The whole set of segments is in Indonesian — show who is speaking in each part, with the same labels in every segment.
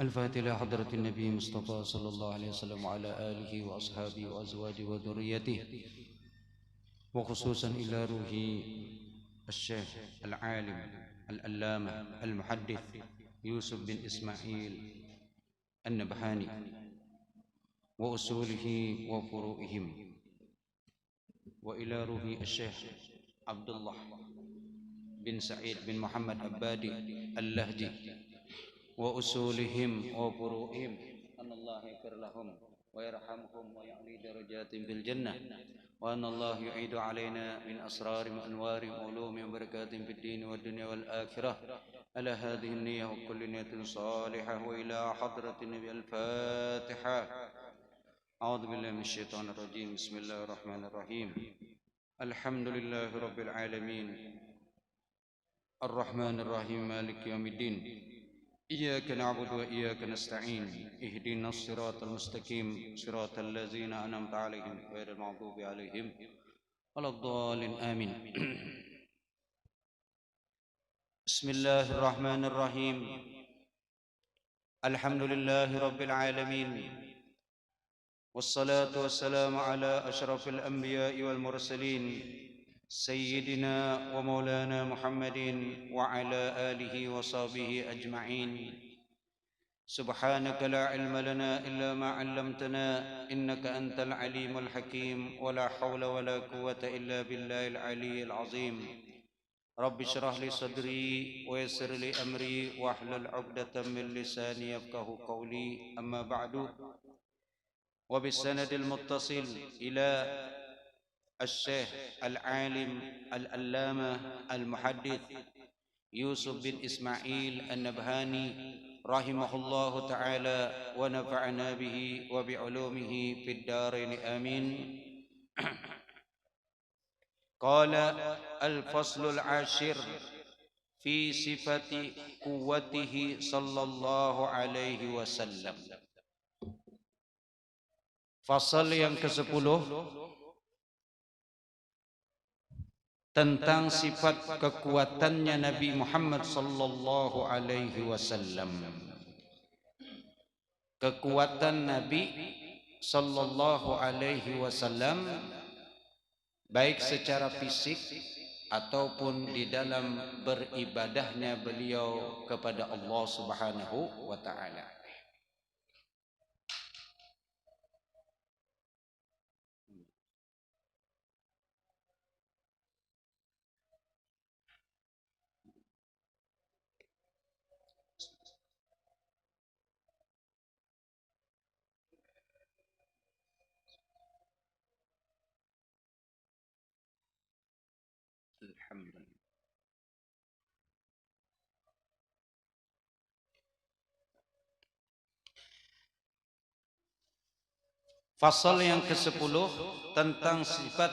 Speaker 1: الفاتحة لحضرة النبي مصطفى صلى الله عليه وسلم وعلى آله وأصحابه وأزواجه وذريته، وخصوصا إلى روح الشيخ العالم العلامة المحدث يوسف بن إسماعيل النبهاني وأصوله وفروعهم، وإلى روح الشيخ عبد الله بن سعيد بن محمد عبادي اللهجي وأصولهم وفروعهم، أن الله يغفر لهم ويرحمهم ويعلي درجات في الجنة، وأن الله يعيد علينا من أسرار وأنوار وعلوم وبركات في الدين والدنيا والآخرة على هذه النية وكل نية صالحة. وإلى حضرة النبي الفاتحة. أعوذ بالله من الشيطان الرجيم. بسم الله الرحمن الرحيم. الحمد لله رب العالمين الرحمن الرحيم مالك يوم الدين، إياك نعبد وإياك نستعين، اهدنا الصراط المستقيم صراط الذين أنعمت عليهم غير المغضوب عليهم ولا الضالين آمين. بسم الله الرحمن الرحيم. الحمد لله رب العالمين، والصلاة والسلام على أشرف الأنبياء والمرسلين سيدنا ومولانا محمد وعلى آله وصحبه أجمعين. سبحانك لا علم لنا إلا ما علمتنا إنك أنت العليم الحكيم، ولا حول ولا قوة إلا بالله العلي العظيم. رب اشرح لي صدري ويسر لي أمري واحلل عقدة من لساني يفقه قولي. أما بعد، وبالسند المتصل إلى الشيخ العالم العلامة المحدث يوسف بن إسماعيل النبهاني رحمه الله تعالى ونفعنا به وبعلومه في الدارين آمين. قال: الفصل العاشر في صفة قوته صلى الله عليه وسلم. Fasal yang ke-10 tentang sifat kekuatannya Nabi Muhammad sallallahu alaihi wasallam. Kekuatan Nabi sallallahu alaihi wasallam baik secara fisik ataupun di dalam beribadahnya beliau kepada Allah Subhanahu wa taala. Alhamdulillah. Fasal yang ke-10 tentang sifat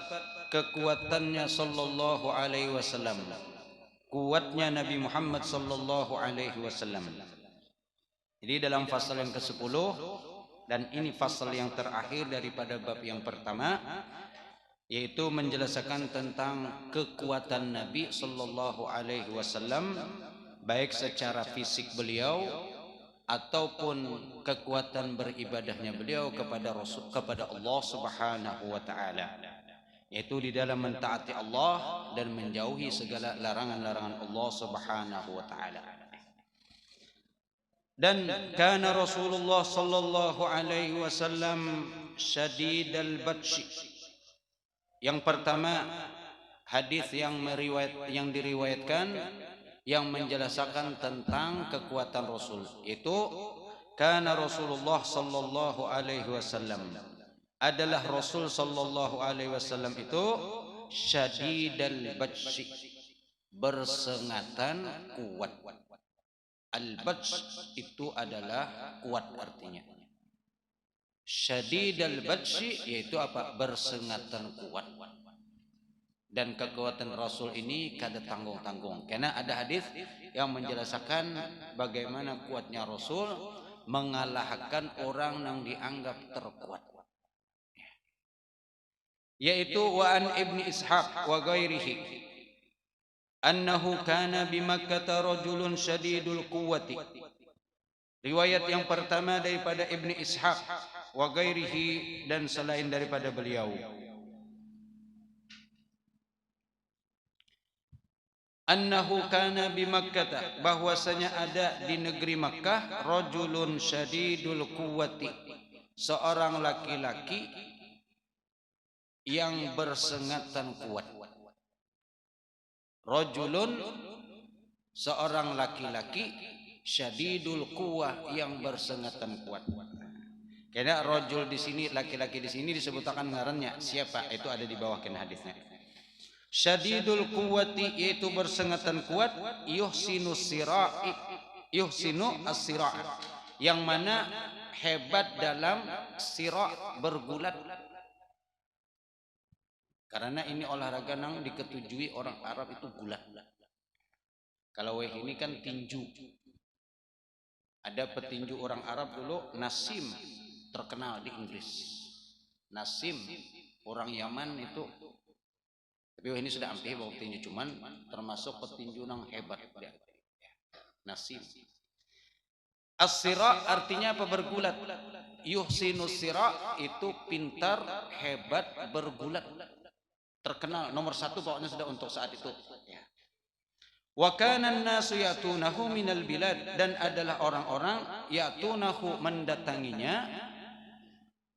Speaker 1: kekuatannya sallallahu alaihi wasallam. Kuatnya Nabi Muhammad sallallahu alaihi wasallam. Jadi dalam fasal yang ke-10, dan ini fasal yang terakhir daripada bab yang pertama, yaitu menjelaskan tentang kekuatan Nabi sallallahu alaihi wasallam baik secara fisik beliau ataupun kekuatan beribadahnya beliau kepada Allah Subhanahu wa taala, yaitu di dalam mentaati Allah dan menjauhi segala larangan-larangan Allah Subhanahu wa taala. Dan kana Rasulullah sallallahu alaihi wasallam syadidal batshi. Yang pertama, hadis yang diriwayatkan yang menjelaskan tentang kekuatan Rasul, itu kana Rasulullah sallallahu alaihi wasallam, adalah Rasul sallallahu alaihi wasallam itu syadidal batshi, bersengatan kuat. Al-batsh itu adalah kuat artinya. Syadidal batshi yaitu apa? Bersengatan kuat. Dan kekuatan Rasul ini kada tanggung-tanggung, karena ada hadis yang menjelaskan bagaimana kuatnya Rasul mengalahkan orang yang dianggap terkuat, yaitu wa an Ibni Ishaq wa ghairihi annahu kana bi Makkah rajulun syadidul quwwati Riwayat yang pertama daripada Ibni Ishaq wa ghairihi, dan selain daripada beliau, annahu kana bi Makkah, bahwasanya ada di negeri Makkah, rajulun syadidul quwwati, seorang laki-laki yang bersengatan kuat. Rajulun, seorang laki-laki, syadidul quwwah, yang bersengatan kuat. Karena rajul di sini, laki-laki di sini disebutkan ngarannya siapa, itu ada di bawah kan hadisnya. Syadidul quwwati, yaitu bersengatan kuat, yuhsinu sira'i, yuhsinu as-sira'a, yang mana hebat dalam sira', bergulat. Karena ini olahraga yang diketujui orang Arab itu gulat. Kalau ini kan tinju. Ada petinju orang Arab dulu, Nasim, terkenal di Inggris. Nasim, orang Yaman itu. Tapi ini sudah ampih bawa petinju, cuman termasuk petinju yang hebat dia. Nasim. As-sira artinya apa? Bergulat. Yuhsinus sira itu pintar, hebat, bergulat. Terkenal nomor satu pokoknya sudah untuk saat itu. Wa kana an-nasu yatunahu minal bilad, dan adalah orang-orang yatunahu, mendatanginya,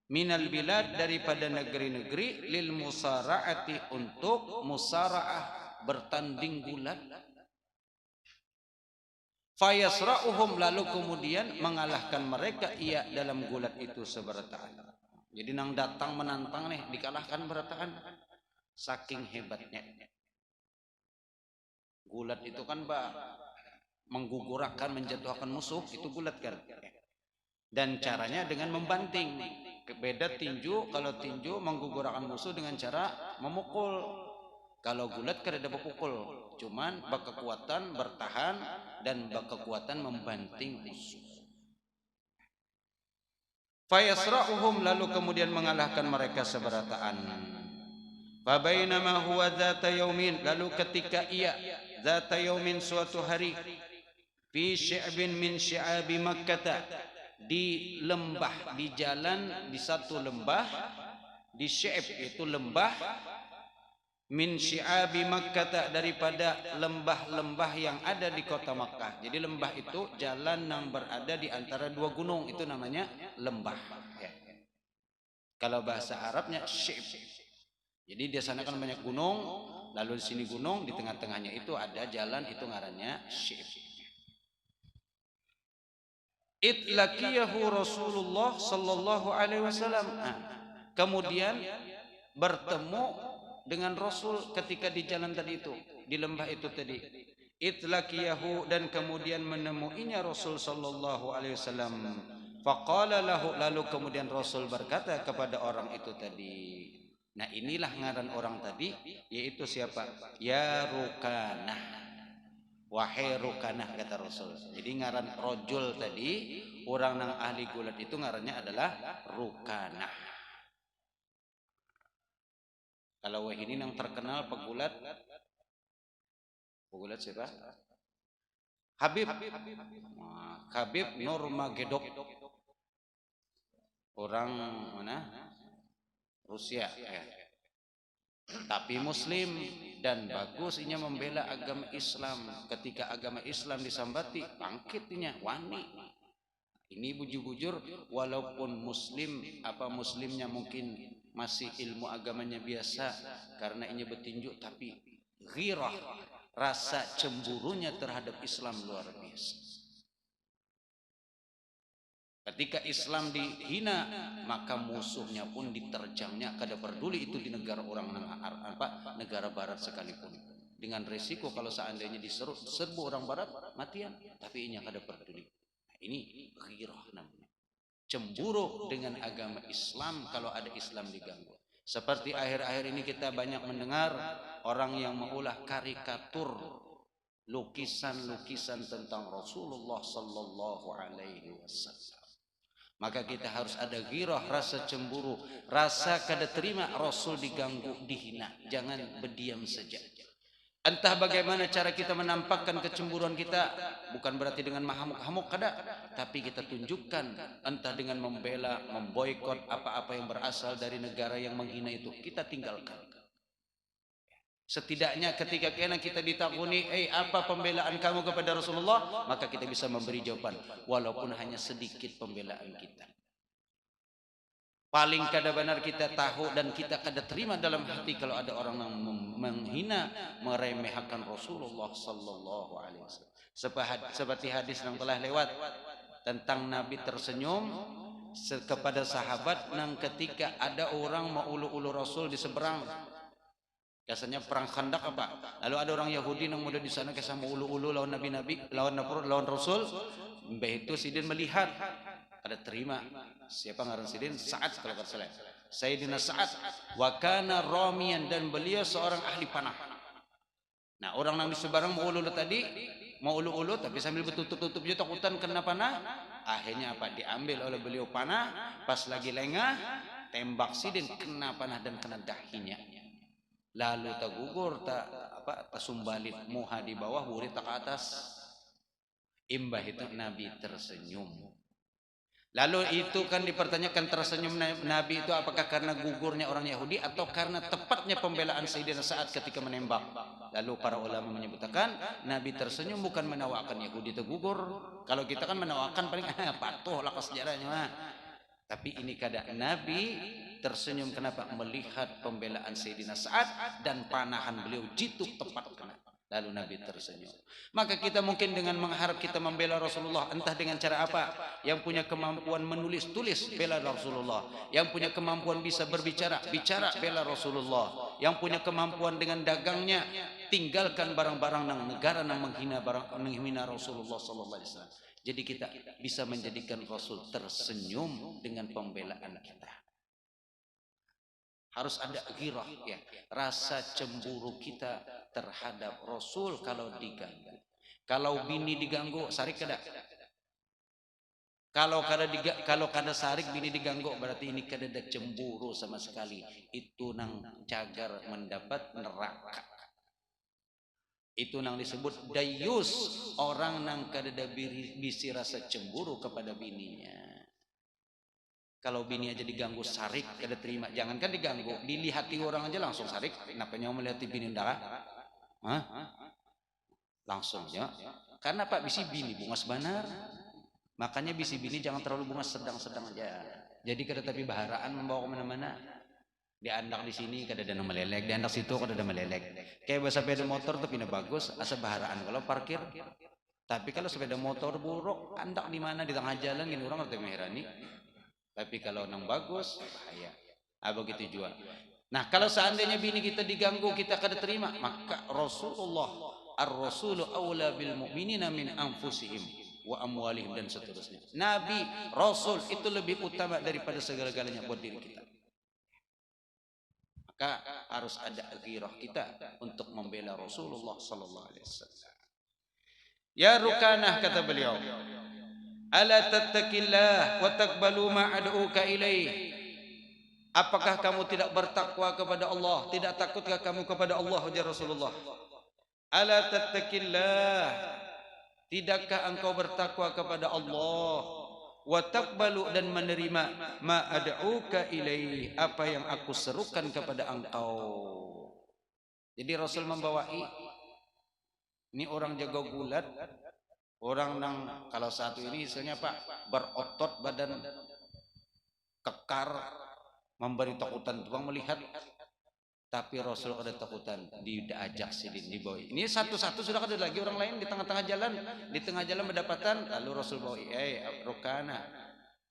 Speaker 1: minal bilad, daripada negeri-negeri, lil musara'ati, untuk musara'ah, bertanding gulat. Fayasra'uhum, lalu kemudian mengalahkan mereka ia dalam gulat itu seberataan. Jadi nang datang menantang nih, dikalahkan berataan. Saking hebatnya. Gulat itu kan menggugurkan, menjatuhkan musuh, itu gulat kan. Dan caranya dengan membanting. Beda tinju, kalau tinju menggugurkan musuh dengan cara memukul. Kalau gulat kan ada berpukul, cuman berkekuatan bertahan dan berkekuatan membanting musuh. Fayasra'uhum, lalu kemudian mengalahkan mereka seberataan. Fabainama huwa dzata yaumin, lalu ketika ia, dzata yaumin, suatu hari, fi syi'bin min syi'abi Makkah, di lembah, di jalan, di satu lembah, di syi'b itu lembah, min syi'abi Makkah, daripada lembah-lembah yang ada di kota Makkah. Jadi lembah itu jalan yang berada di antara dua gunung, itu namanya lembah. Kalau bahasa Arabnya syi'b. Jadi di sana kan banyak gunung, lalu di sini gunung, di tengah-tengahnya itu ada jalan, itu ngarannya syi'b. Itlaqiyahu Rasulullah sallallahu alaihi wasallam. Kemudian bertemu dengan Rasul ketika di jalan tadi itu, di lembah itu tadi. Itlaqiyahu, dan kemudian menemuinya Rasul sallallahu alaihi wasallam. Faqala lahu, lalu kemudian Rasul berkata kepada orang itu tadi. Nah, inilah ngaran orang tadi, yaitu siapa? Ya Rukanah, wahai Rukanah, kata Rasul. Jadi ngaran rojul tadi, orang yang ahli gulat itu ngarannya adalah Rukanah. Kalau ini yang terkenal pegulat siapa? Habib Nurmagomedov, orang mana? Rusia, ya. Tapi Muslim, dan bagusnya membela agama Islam. Ketika agama Islam disambati, bangkitnya wani. Ini bujur-bujur, walaupun Muslim, Muslimnya mungkin masih ilmu agamanya biasa, karena ini bertinju, tapi ghirah, rasa cemburunya terhadap Islam luar biasa. Ketika Islam dihina, maka musuhnya pun diterjangnya. Kada peduli itu di negara orang negara Barat sekalipun. Dengan resiko kalau seandainya diserbu orang Barat, matian. Tapi ini kada peduli. Ini ghirah namanya. Cemburu dengan agama Islam kalau ada Islam diganggu. Seperti akhir-akhir ini kita banyak mendengar orang yang mengulah karikatur, lukisan-lukisan tentang Rasulullah sallallahu alaihi wasallam. Maka kita harus ada ghirah, rasa cemburu, rasa kada terima Rasul diganggu, dihina. Jangan berdiam saja. Entah bagaimana cara kita menampakkan kecemburuan kita, bukan berarti dengan mahamuk-hamuk kada, tapi kita tunjukkan entah dengan membela, memboikot apa-apa yang berasal dari negara yang menghina itu, kita tinggalkan. Setidaknya ketika kita ditakuni, apa pembelaan kamu kepada Rasulullah, maka kita bisa memberi jawaban, walaupun hanya sedikit pembelaan kita. Paling kada benar kita tahu dan kita kada terima dalam hati kalau ada orang yang menghina, meremehkan Rasulullah sallallahu alaihi wasallam. Seperti hadis yang telah lewat tentang Nabi tersenyum kepada sahabat nang ketika ada orang mau ulu-ulu Rasul di seberang. Biasanya perang Khandaq apa? Lalu ada orang Yahudi yang muda di sana kisah mau ulu-ulu lawan nabi-nabi, lawan Rasul. Mbah itu sidin melihat, ada terima. Siapa ngaran sidin? Sa'ad kalau tidak salah. Sayyidina Sa'ad wa kana ramiyan, dan beliau seorang ahli panah. Nah, orang yang di sebarang mau ulu-ulu tadi, mau ulu-ulu tapi sambil bertutup-tutup juga takutan kena panah. Akhirnya apa? Diambil oleh beliau panah, pas lagi lengah, tembak sidin kena panah dan kena dahinya. Lalu tagugur tasumbalit muha di bawah, wuri tak atas. Imbah itu Nabi tersenyum. Lalu itu kan dipertanyakan, tersenyum Nabi itu apakah karena gugurnya orang Yahudi atau karena tepatnya pembelaan Sayyidina Sa'ad ketika menembak. Lalu para ulama menyebutkan Nabi tersenyum bukan menawarkan Yahudi itu gugur. Kalau kita kan menawarkan paling patuh lah ke sejarahnya. Tapi ini keadaan Nabi tersenyum kenapa? Melihat pembelaan Sayyidina Sa'ad dan panahan beliau jitu tepat kena. Lalu Nabi tersenyum. Maka kita mungkin dengan mengharap kita membela Rasulullah, entah dengan cara apa. Yang punya kemampuan menulis-tulis, bela Rasulullah. Yang punya kemampuan bisa berbicara, bicara bela Rasulullah. Yang punya kemampuan dengan dagangnya, tinggalkan barang-barang negara yang menghina Rasulullah sallallahu alaihi wasallam. Jadi kita bisa menjadikan Rasul tersenyum dengan pembelaan kita. Harus ada ghirah, ya, rasa cemburu kita terhadap Rasul kalau diganggu. Kalau bini diganggu, sarik kada? Kalau kada sarik bini diganggu, berarti ini kada ada cemburu sama sekali. Itu nang cagar mendapat neraka. Itu nang disebut dayus, orang nang kada ada bisi rasa cemburu kepada bininya. Kalau bini aja diganggu sarik, kada terima. Jangankan diganggu, dilihati orang aja langsung sarik. Kenapa nyawa melihati bini ndak? Hah? Langsung ya. Karena Pak bisi bini bungas banar. Makanya bisi bini jangan terlalu bungas, sedang-sedang aja. Jadi kada tapi baharaan membawa kemana-mana. Diandak di sini kada ada melelek, diandak situ kada ada melelek. Kayak sepeda motor tuh pindah bagus, asa baharaan kalau parkir. Tapi kalau sepeda motor buruk, andak di mana di tengah jalan gini orang kada meherani. Tapi kalau nang bagus bahaya. Begitu juga. Nah, kalau seandainya bini kita diganggu, kita kada terima, maka Rasulullah ar-rasulu aula bil mu'minina min anfusihim wa amwalihim, dan seterusnya. Nabi, Rasul itu lebih utama daripada segala-galanya buat diri kita. Maka harus ada ghirah kita untuk membela Rasulullah sallallahu alaihi wasallam. Ya Rukanah, kata beliau, ala tattaqillah wa taqbalu ma ad'uka ilaih. Apakah kamu tidak bertakwa kepada Allah? Tidak takutkah kamu kepada Allah, wahai Rasulullah? Ala tattaqillah, tidakkah engkau bertakwa kepada Allah? Wa taqbalu, dan menerima ma ad'uka ilaih, apa yang aku serukan kepada engkau. Jadi Rasul membawai ini orang jago gulat. Orang nang kalau satu ini misalnya Pak berotot badan kekar, memberi takutan tuang melihat, tapi Rasul ada takutan, diajak sidin dibawa. Ini satu-satu sudah ada lagi orang lain di tengah-tengah jalan mendapatkan, lalu Rasul bawa, Rukana,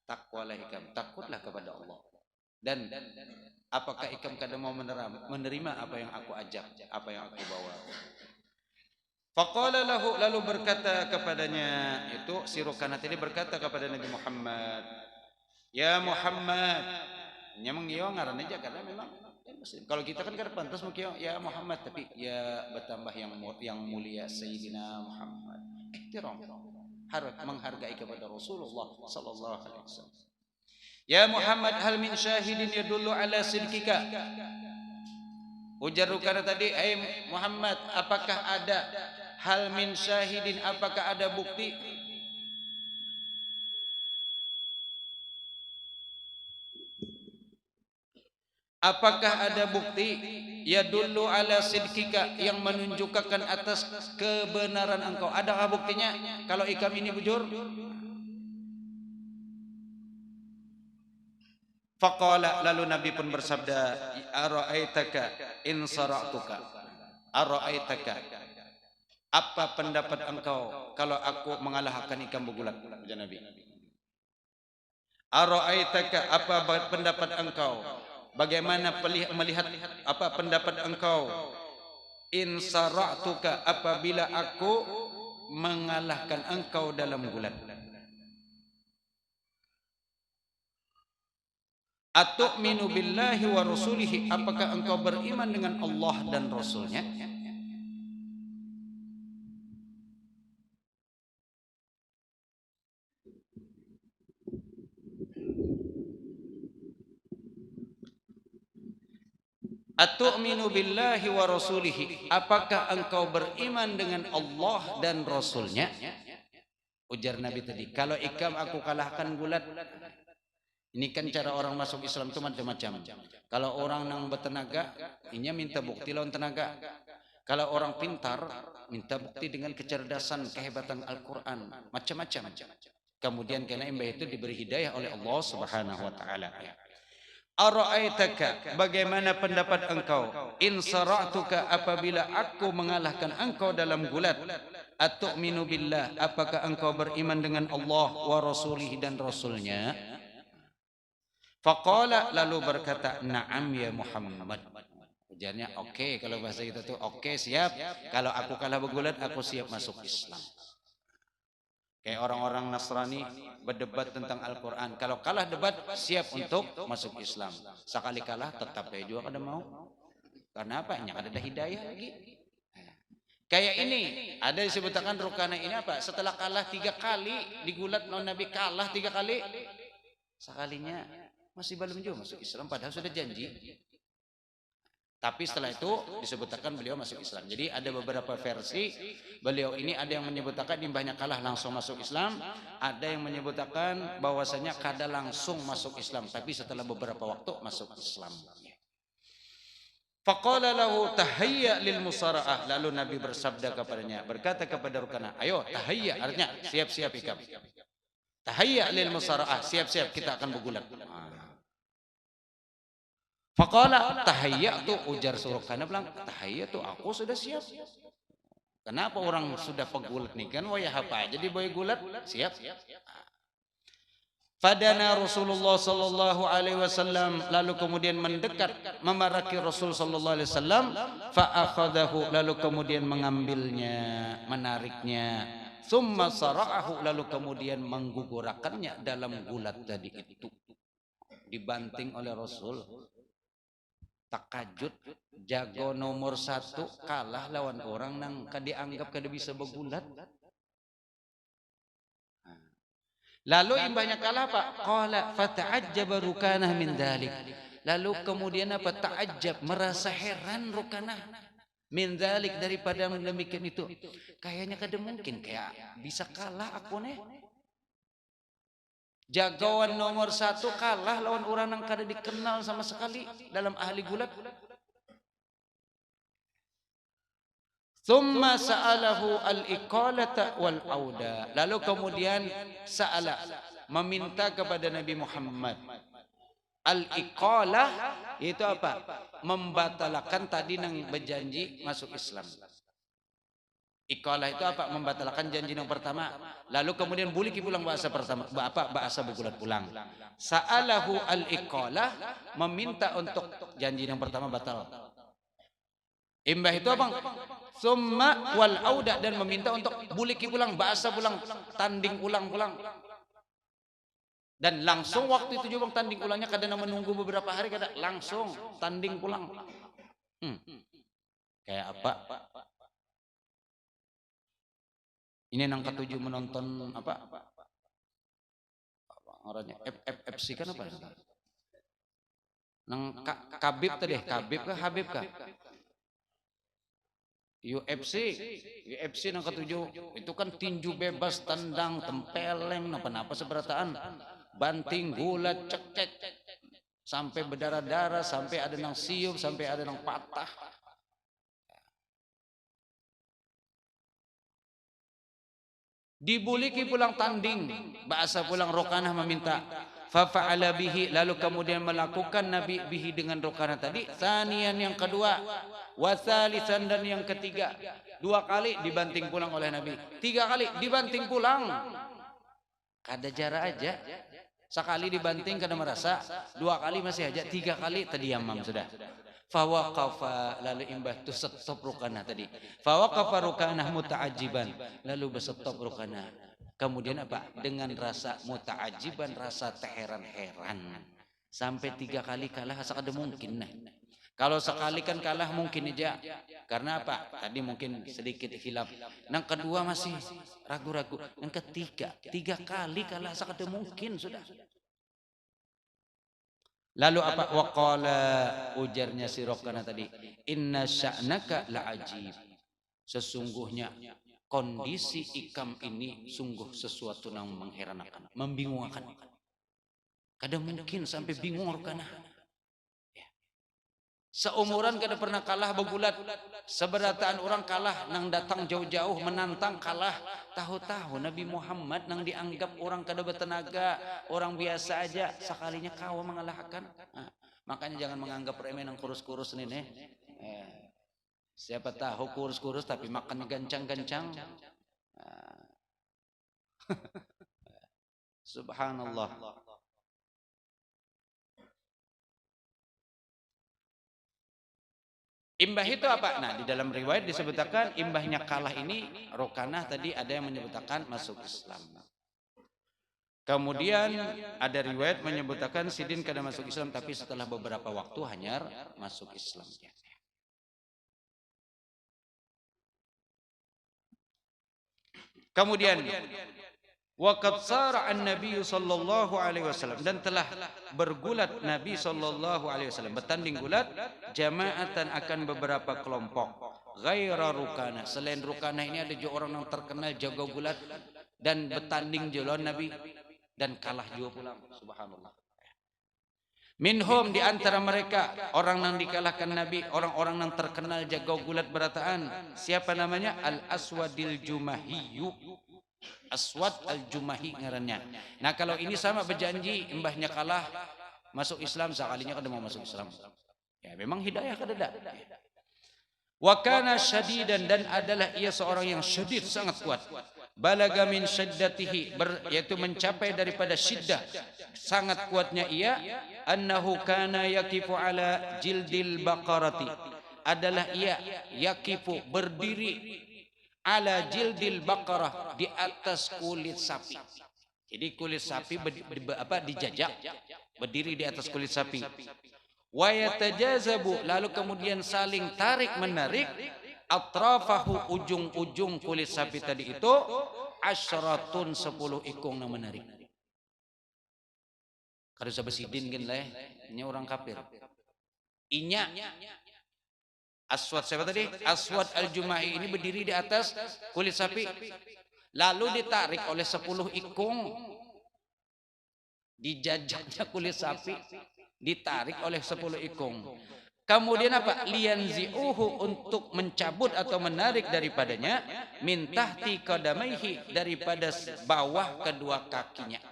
Speaker 1: takwalah ikam, takutlah kepada Allah. Dan apakah ikam kada mau menerima apa yang aku ajak, apa yang aku bawa? Faqala lahu, lalu berkata kepadanya, itu si Rukanah ini berkata kepada Nabi Muhammad, ya Muhammad, nyamang iyo ngaran aja karena memang ya Muslim. Kalau kita kan kada pantas mungkin ya Muhammad, tapi ya bertambah yang mulia Sayyidina Muhammad. Ihtiram, harus menghargai kepada Rasulullah sallallahu alaihi wasallam. Ya Muhammad, hal min syahidin yadullu ala sidqika? Ujar Rukana tadi, Muhammad, apakah ada hal min syahidin, apakah ada bukti? Apakah ada bukti ya dulu ala sidqika yang menunjukkan atas kebenaran engkau? Adakah buktinya kalau ikam ini bujur? Faqala, lalu Nabi pun bersabda, ara'aitaka in sara'tuka. Ara'aitaka, apa pendapat engkau kalau aku mengalahkan ikan begulat? Kata Nabi. Ara'aitaka, apa pendapat engkau? Bagaimana melihat apa pendapat engkau? In sara'tuka, apabila aku mengalahkan engkau dalam gulat. Atu'minu billahi wa rasulihi, apakah engkau beriman dengan Allah dan Rasulnya? Atu'minu billahi wa rasulihi, apakah engkau beriman dengan Allah dan Rasulnya? Ujar Nabi tadi, kalau ikam aku kalahkan gulat. Ini kan cara orang masuk Islam itu macam-macam. Kalau orang yang bertenaga, ini minta bukti lawan tenaga. Kalau orang pintar, minta bukti dengan kecerdasan, kehebatan Al-Quran, macam-macam. Kemudian karena imbah itu diberi hidayah oleh Allah Subhanahu wa taala. Ara'aitaka, bagaimana pendapat engkau? In sara'tuka, apabila aku mengalahkan engkau dalam gulat. Atu'minu billah, apakah engkau beriman dengan Allah wa rasulihi dan Rasulnya? Faqala, lalu berkata, na'am ya Muhammad. Ujarnya, oke, kalau bahasa kita tuh oke, siap. Kalau aku kalah begulat, aku siap masuk Islam. Kayak orang-orang Nasrani berdebat tentang Al-Quran. Kalau kalah debat, siap untuk masuk Islam. Sekali kalah, tetap ya juga kada mau. Karena apa? Yang ada hidayah lagi. Kayak ini, ada disebutkan Rukana ini apa? Setelah kalah 3 kali, digulat non Nabi kalah 3 kali. Sekalinya masih belum juga masuk Islam, padahal sudah janji. Tapi setelah itu disebutkan beliau masuk Islam. Jadi ada beberapa versi beliau ini, ada yang menyebutkan imbahnya kalah langsung masuk Islam, ada yang menyebutkan bahwasanya kada langsung masuk Islam, tapi setelah beberapa waktu masuk Islam. Faqala lahu tahayya lil musara'ah, lalu Nabi bersabda kepadanya, berkata kepada Rukana, ayo tahayya, artinya siap-siap ikam. Tahayya lil musara'ah, siap-siap kita akan bergulat. Faqala tahayyatu, ujar Rukana bilang, tahayyatu, aku sudah siap. Kenapa orang sudah pegulat nih kan wayah apa aja diboy gulat, siap. Fadana Rasulullah sallallahu alaihi wasallam, lalu kemudian mendekat memaraki Rasul sallallahu alaihi wasallam, fa akhadahu, lalu kemudian mengambilnya, menariknya, summa sara'ahu, lalu kemudian menggugurakannya dalam gulat tadi itu. Dibanting oleh Rasul. Takajud, jago nomor 1 kalah lawan orang nang dianggap kada bisa bergulat. Lalu imbahnya kalah Pak. Qala fata'ajjaba Rukanah min dalik. Lalu kemudian apa? Ta'ajjab, merasa heran Rukanah min dalik, daripada demikian itu. Kayaknya kada mungkin kayak bisa kalah aku nih. Jagoan nomor 1 kalah lawan orang yang kada dikenal sama sekali dalam ahli gulat. Thumma sa'alahu al-iqalata wal auda. Lalu kemudian sa'ala, meminta kepada Nabi Muhammad. Al-iqalah itu apa? Membatalkan tadi nang berjanji masuk Islam. Iqalah itu apa? Membatalkan janji yang pertama. Lalu kemudian boleh pulang bahasa pertama, apa? Bahasa bergulat pulang. Sa'alahu al-iqalah, meminta untuk janji yang pertama batal. Imbah itu apa? Summa wal auda, dan meminta untuk buliki pulang, bahasa pulang, tanding ulang-ulang. Dan langsung waktu itu juga tanding ulangnya, kadang menunggu beberapa hari, kadang langsung tanding pulang. Kayak apa? Ini yang ke-7 menonton apa? Orangnya FC kan apa? Nang Kabib tadi, Kabib kah Habib kah? UFC, UFC yang ketujuh itu kan tinju bebas, tendang, tempeleng, apa-apa seberataan, banting, gulat, cekcek, sampai berdarah-darah, sampai ada yang siup, sampai ada yang patah. Dibuliki pulang tanding, bahasa pulang Rokanah meminta. Fafa'ala bihi, lalu kemudian melakukan Nabi bihi dengan Rokanah tadi. Sanian yang kedua, wasalisan dan yang ketiga. 2 kali dibanting pulang oleh Nabi. 3 kali dibanting pulang. Kada jarak aja. Sekali dibanting kada merasa, 2 kali masih aja, 3 kali terdiamam sudah. Fawaqafa, lalu imbah tu stop Rukanah tadi. Fawaqafa Rukanah muta'ajiban, lalu berstop Rukanah. Kemudian apa? Dengan rasa muta'ajiban, rasa terheran-heran. Sampai 3 kali kalah sekada mungkin. Nah, kalau sekali kan kalah mungkin aja. Karena apa? Tadi mungkin sedikit hilaf. Yang kedua masih ragu-ragu. Yang ketiga, 3 kali kalah sekada mungkin sudah. Lalu apa? Waqala, ujarnya si Rokanah tadi, inna sya'naka la'ajib. Sesungguhnya kondisi Ikam ini sungguh sesuatu yang mengherankan, membingungkan. Kadang mungkin sampai bingung Rokanah. Seumuran kada pernah kalah begulat. Seberataan orang kalah nang datang jauh-jauh menantang kalah. Tahu-tahu Nabi Muhammad nang dianggap orang kada bertenaga, orang biasa aja, sekalinya kau mengalahkan. Nah, makanya jangan menganggap remeh nang kurus-kurus ini nih. Siapa tahu kurus-kurus tapi makan gancang-gancang. Subhanallah. Imbah itu apa? Nah, di dalam riwayat disebutkan imbahnya kalah ini Rokanah tadi ada yang menyebutkan masuk Islam. Kemudian ada riwayat menyebutkan Sidin kada masuk Islam tapi setelah beberapa waktu hanyar masuk Islam. Kemudian waqad sara'an Nabi sallallahu alaihi wasallam, dan telah bergulat Nabi sallallahu alaihi wasallam, bertanding gulat jamaatan akan beberapa kelompok, ghaira Rukanah, selain Rukanah ini ada juga orang yang terkenal jago gulat dan bertanding jolon Nabi dan kalah juga pulang. Subhanallah. Minhum, di antara mereka orang yang dikalahkan Nabi, orang-orang yang terkenal jago gulat berataan. Siapa namanya? Al-Aswadil Jumahiyu. Aswad al-Jumahi ngarannya. Nah, kalau ini sama berjanji imbahnya kalah masuk Islam, sekalinya kada mau masuk Islam. Ya memang hidayah kada ada. Wa kana syadidan, dan adalah ia seorang yang syadid, sangat kuat. Balaga min syiddatihi, yaitu mencapai daripada syiddah, sangat kuatnya ia. Annahu kana yakifu ala jildil baqarati, adalah ia yakifu, berdiri, ala jildil baqarah, di atas kulit sapi. Jadi kulit sapi dijajak, berdiri di atas kulit sapi. Wa yatajazabu, lalu kemudian saling tarik menarik, atrafahu, ujung-ujung kulit sapi tadi itu, asyaratun, 10 ikung yang menarik. Kada usah besidin kan lah, ini orang kafir. Inya Aswad siapa tadi? Aswad al-Jumahi ini berdiri di atas kulit sapi, lalu ditarik oleh 10 ikung, dijajaknya kulit sapi, ditarik oleh 10 ikung. Kemudian apa? Liyanzi'uhu, untuk mencabut atau menarik daripadanya, min tahti qadamaihi, daripada bawah kedua kakinya.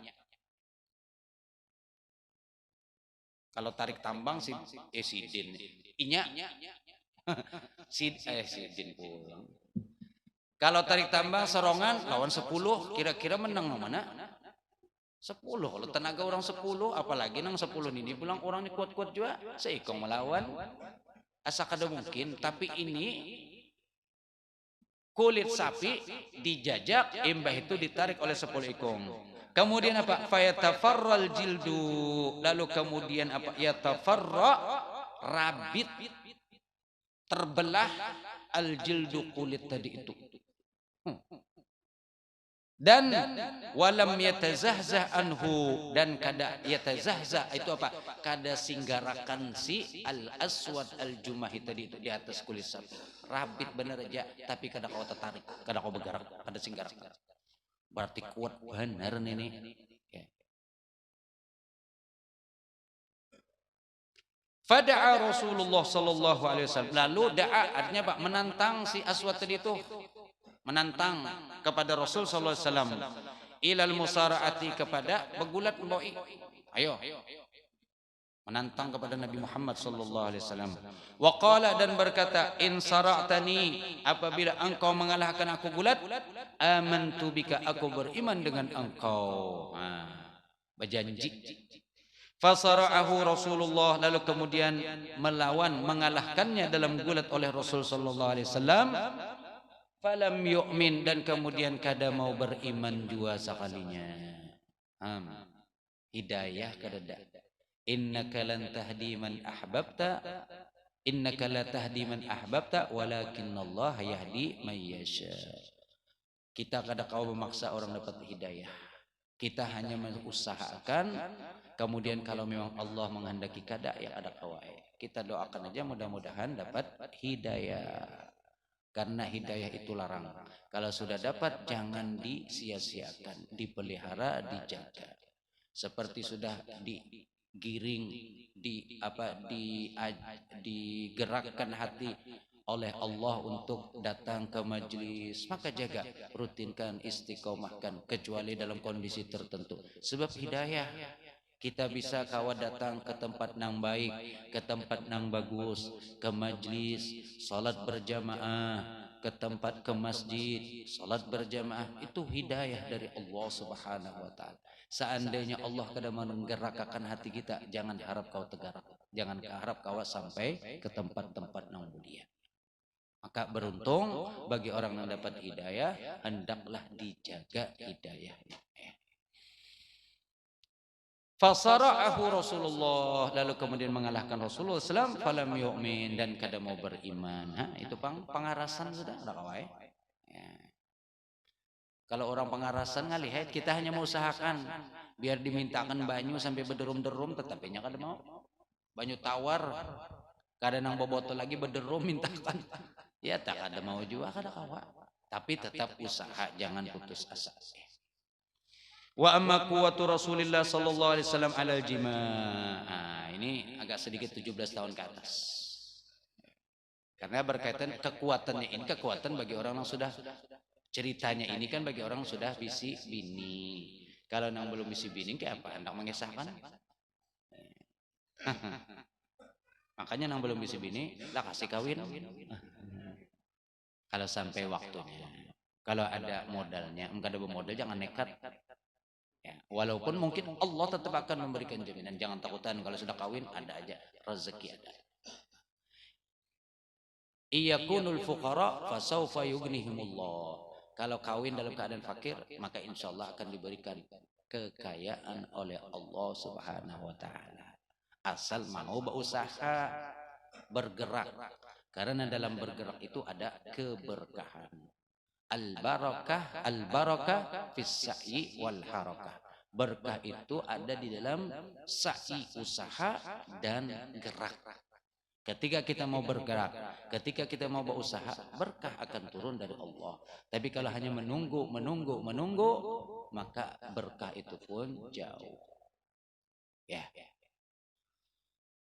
Speaker 1: Kalau tarik tambang sidin. Inya sidin pulang. Kalau tarik tambang serongan lawan 10, kira-kira menang mana? 10. Kalau tenaga orang 10, apalagi nang 10 ini pulang orang ini kuat-kuat juga, seikong melawan. Asa kada mungkin, tapi ini kulit sapi dijajak, imbah itu ditarik oleh 10 ikong. Kemudian apa? Fayatafarral jildu, lalu kemudian apa? Yatafarra, rabit, terbelah al jildu, kulit tadi itu. Dan walam yatazahzah anhu, dan kada yatazahzah itu apa? Kada singgarakan si al aswad al jumahi tadi itu di atas kulit sapi. Rabit bener aja, tapi kada kau tertarik, kada kau bergerak, kada singgarakan. Berarti kuat bener ini. Ya. Fada'a Rasulullah sallallahu alaihi wasallam. Lalu da'a artinya Pak menantang si aswad tadi itu. Menantang kepada Rasul sallallahu alaihi wasallam ilal musaraati, kepada begulat mboi. Ayo. Menantang kepada Nabi Muhammad sallallahu alaihi wasallam. Wa qala, dan berkata, in sara'tani, apabila engkau mengalahkan aku gulat, amantu bika, aku beriman dengan engkau. Berjanji. Fasara'ahu Rasulullah, lalu kemudian melawan, mengalahkannya dalam gulat oleh Rasul sallallahu alaihi wasallam. Falam yu'min, dan kemudian kada mau beriman jua sekalinya. Hidayah kada da. Innaka lan tahdi man ahbabta, innaka la tahdi man ahbabta, walakinnallaha yahdi man yasha. Kita kada kau memaksa orang dapat hidayah. Kita hanya mengusahakan, kemudian kalau memang Allah menghendaki kada, ya ada kawai. Kita doakan aja mudah-mudahan dapat hidayah. Karena hidayah itu larang. Kalau sudah dapat jangan disia-siakan, dipelihara, dijaga. Seperti sudah digiring, digerakkan hati oleh Allah untuk datang ke majelis, maka jaga, rutinkan, istiqomahkan, kecuali dalam kondisi tertentu. Sebab hidayah, kita bisa kawa datang ke tempat nang baik, ke tempat nang bagus, ke majlis, salat berjamaah, ke tempat, ke masjid, salat berjamaah. Itu hidayah dari Allah Subhanahu wa taala. Seandainya Allah kada menggerakkan hati kita, jangan harap kau tergerak, jangan harap kau sampai ke tempat-tempat nang mulia. Maka beruntung bagi orang yang dapat hidayah, hendaklah dijaga hidayahnya. Fasara'ahu Rasulullah, lalu kemudian mengalahkan Rasulullah SAW. Falam yu'min, dan kada mau beriman. Itu pengarasan sudah, ada kawai. Ya. Kalau orang pengarasan ngalihat, kita hanya mau usahakan biar dimintakan banyu sampai berderum-derum, tetapinya kada mau. Banyu tawar, kada nang botol lagi berderum mintakan. Ya tak kada mau juga, kada kawa. Tapi tetap usaha, jangan putus asa. Wa amma quwwatu Rasulillah sallallahu alaihi wasallam alal jima'. Ini agak sedikit 17 tahun ke atas. Karena berkaitan kekuatannya ini, kekuatan bagi orang yang sudah, ceritanya ini kan bagi orang sudah bisi bini. Kalau yang belum bisi bini kayak apa? Hendak mengesahkan. Makanya yang belum bisi bini lah kasih kawin. Kalau sampai waktunya. Kalau ada modalnya, enggak ada modal jangan nekat. Ya, walaupun mungkin Allah tetap akan memberikan jaminan, jangan takutan, kalau sudah kawin ada aja rezeki ada. Iyakunul fuqara fasawfa yughnihimullah. Kalau kawin dalam keadaan fakir, maka insyaallah akan diberikan kekayaan oleh Allah Subhanahu wa taala. Asal mau berusaha, bergerak. Karena dalam bergerak itu ada keberkahan. Al-barakah fis sa'i wal harakah. Berkah itu ada di dalam sa'i, usaha dan gerak. Ketika kita mau bergerak, ketika kita mau berusaha, berkah akan turun dari Allah. Tapi kalau hanya menunggu, maka berkah itu pun jauh. Ya.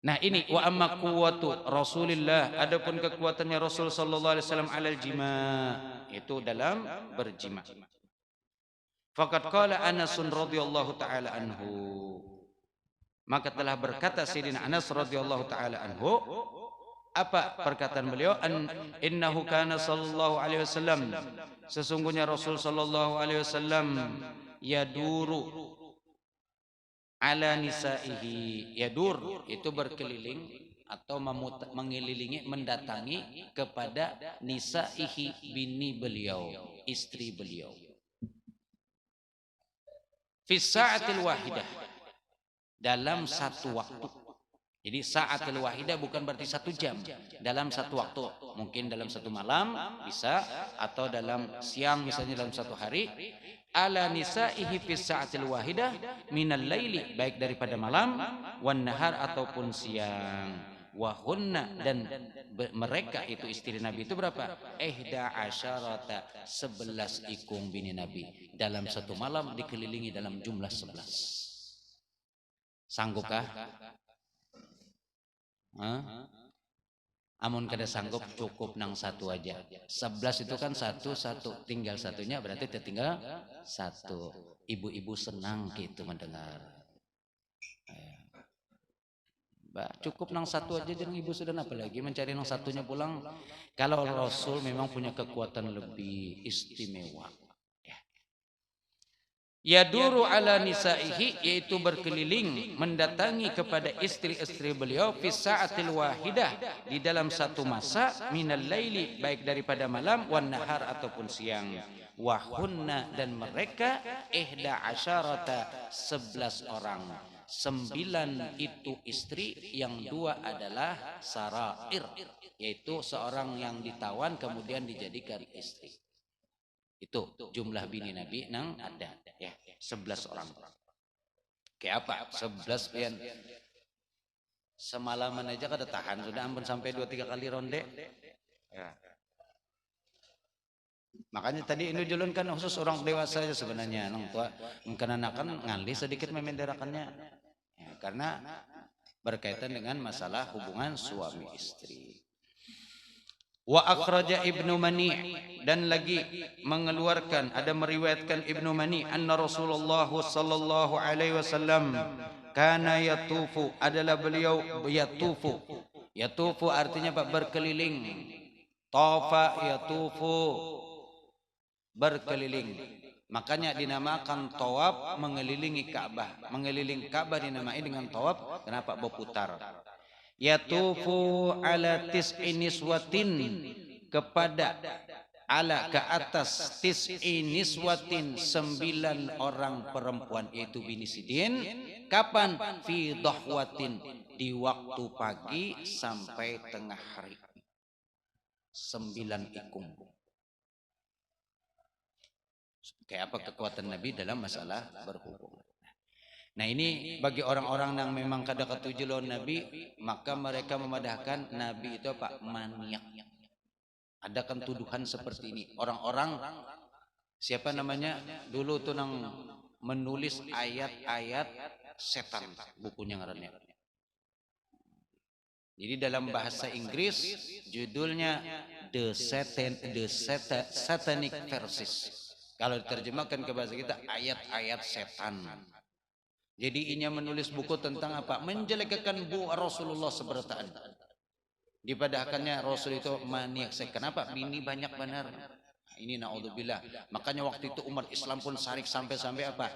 Speaker 1: Nah ini wa amma quwwatu Rasulillah, adapun kekuatannya Rasul sallallahu alaihi wasallam alal jima', itu dalam berjima'. Faqad qala Anas radhiyallahu taala anhu, maka telah berkata Sayyidina Anas radhiyallahu taala anhu, apa perkataan beliau? Innahu kana sallallahu alaihi wasallam, sesungguhnya Rasul sallallahu alaihi wasallam yaduru ala nisaihi. Yadur itu berkeliling atau mengelilingi, mendatangi kepada nisaihi, bini beliau, istri beliau. Fi sa'atil wahidah, dalam satu waktu. Jadi sa'atil wahidah bukan berarti 1 jam, dalam satu waktu. Mungkin dalam 1 malam bisa, atau dalam siang misalnya dalam 1 hari. ala nisaihi fi sa'atil wahidah minal laili, baik daripada malam, wan nahar ataupun siang. Wahunna, dan mereka itu istri Nabi itu berapa? Ihda asyarata, 11 ikung bini Nabi. Dalam satu malam dikelilingi dalam jumlah 11. Sanggupkah? Amun kada sanggup cukup nang satu aja. 11 itu kan satu, tinggal satunya berarti tertinggal satu. Ibu-ibu senang gitu mendengar. Cukup nang satu aja, jangan ibu sudah, apalagi mencari nang satunya pulang. Kalau Rasul memang punya kekuatan lebih istimewa. Yaduru ala nisaihi, yaitu berkeliling mendatangi kepada istri-istri beliau fi sa'atil wahidah, di dalam satu masa, minal laili, baik daripada malam, wan nahar ataupun siang. Wahunna, dan mereka ihda asyarata, 11 orang. 9 itu istri, yang 2 adalah sarair, yaitu seorang yang ditawan kemudian dijadikan istri. Itu jumlah bini Nabi nang ada ya, 11 orang. Kayak apa? 11 pian. Semalaman aja kada tahan sudah, ampun sampai 2-3 kali ronde. Ya. Makanya tadi ini julun kan khusus orang dewasa aja sebenarnya, nang tua kenakan ngali sedikit memenderakannya. Ya, karena berkaitan dengan masalah hubungan suami istri. Wa akhraja Ibnu Mani', dan lagi mengeluarkan, ada meriwayatkan Ibnu Mani', anna Rasulullah sallallahu alaihi wasallam kana yatufu, adalah beliau yatufu. Yatufu artinya Pak berkeliling. Tafa yatufu, berkeliling. Makanya dinamakan tawaf, mengelilingi Ka'bah. Mengelilingi Ka'bah dinamai dengan tawaf. Kenapa? Berputar. Yatufu ala tis'i niswatin, kepada ala, ke atas, tis'i niswatin, 9 orang perempuan, yaitu bini Sidin. Kapan? Fi dhahwatin, di waktu pagi sampai tengah hari. 9 ikung. Kayak apa kekuatan Nabi dalam masalah berhubungan. Nah ini bagi orang-orang yang memang kada ketujuh lawan Nabi, maka mereka memadahkan Nabi itu apa? Maniak. Ada kan tuduhan seperti ini. Orang-orang, siapa namanya? Dulu tuh nang menulis ayat-ayat setan, bukunya ngarannya. Jadi dalam bahasa Inggris judulnya The Satanic Verses. Kalau diterjemahkan ke bahasa kita, ayat-ayat setan. Jadi inya menulis buku tentang apa? Menjelekkan bu Rasulullah seberataan. Dipadahkannya Rasul itu maniak. Kenapa? Bini banyak benar. Ini naudzubillah. Makanya waktu itu umat Islam pun sarik sampai-sampai apa?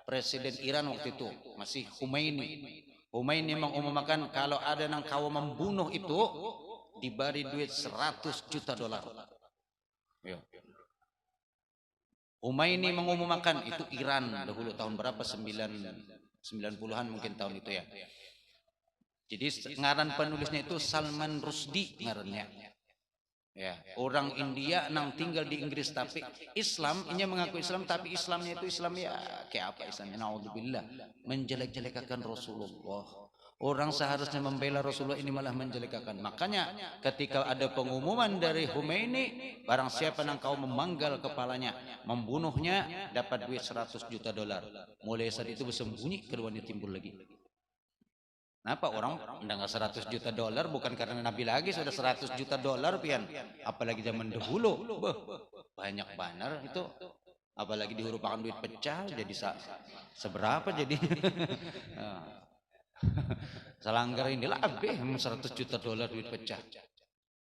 Speaker 1: Presiden Iran waktu itu masih Khomeini. Khomeini mengumumkan kalau ada nang kaum membunuh itu diberi duit $100 juta. Ya. Khomeini mengumumkan itu Iran dahulu tahun berapa? 90-an mungkin tahun itu ya. Jadi ngaran penulisnya itu Salman Rushdie ngarannya. Ya, orang India nang tinggal di Inggris tapi Islam, ini mengaku Islam tapi Islamnya itu Islam ya kayak apa Islamnya? Naudzubillah, menjelek-jelekkan Rasulullah. Orang seharusnya membela Rasulullah, ini malah menjelekkan. Makanya ketika ada pengumuman dari Khomeini, barang siapa yang kau memanggal kepalanya, membunuhnya, dapat duit $100 juta. Mulai saat itu bersembunyi, keduanya timbul lagi. Kenapa orang mendengar $100 juta bukan karena Nabi lagi, sudah $100 juta pian. Apalagi zaman dahulu, banyak banar itu. Apalagi dihurupakan duit pecah, jadi seberapa jadi. Selanggar inilah abeh $100 juta duit pecah.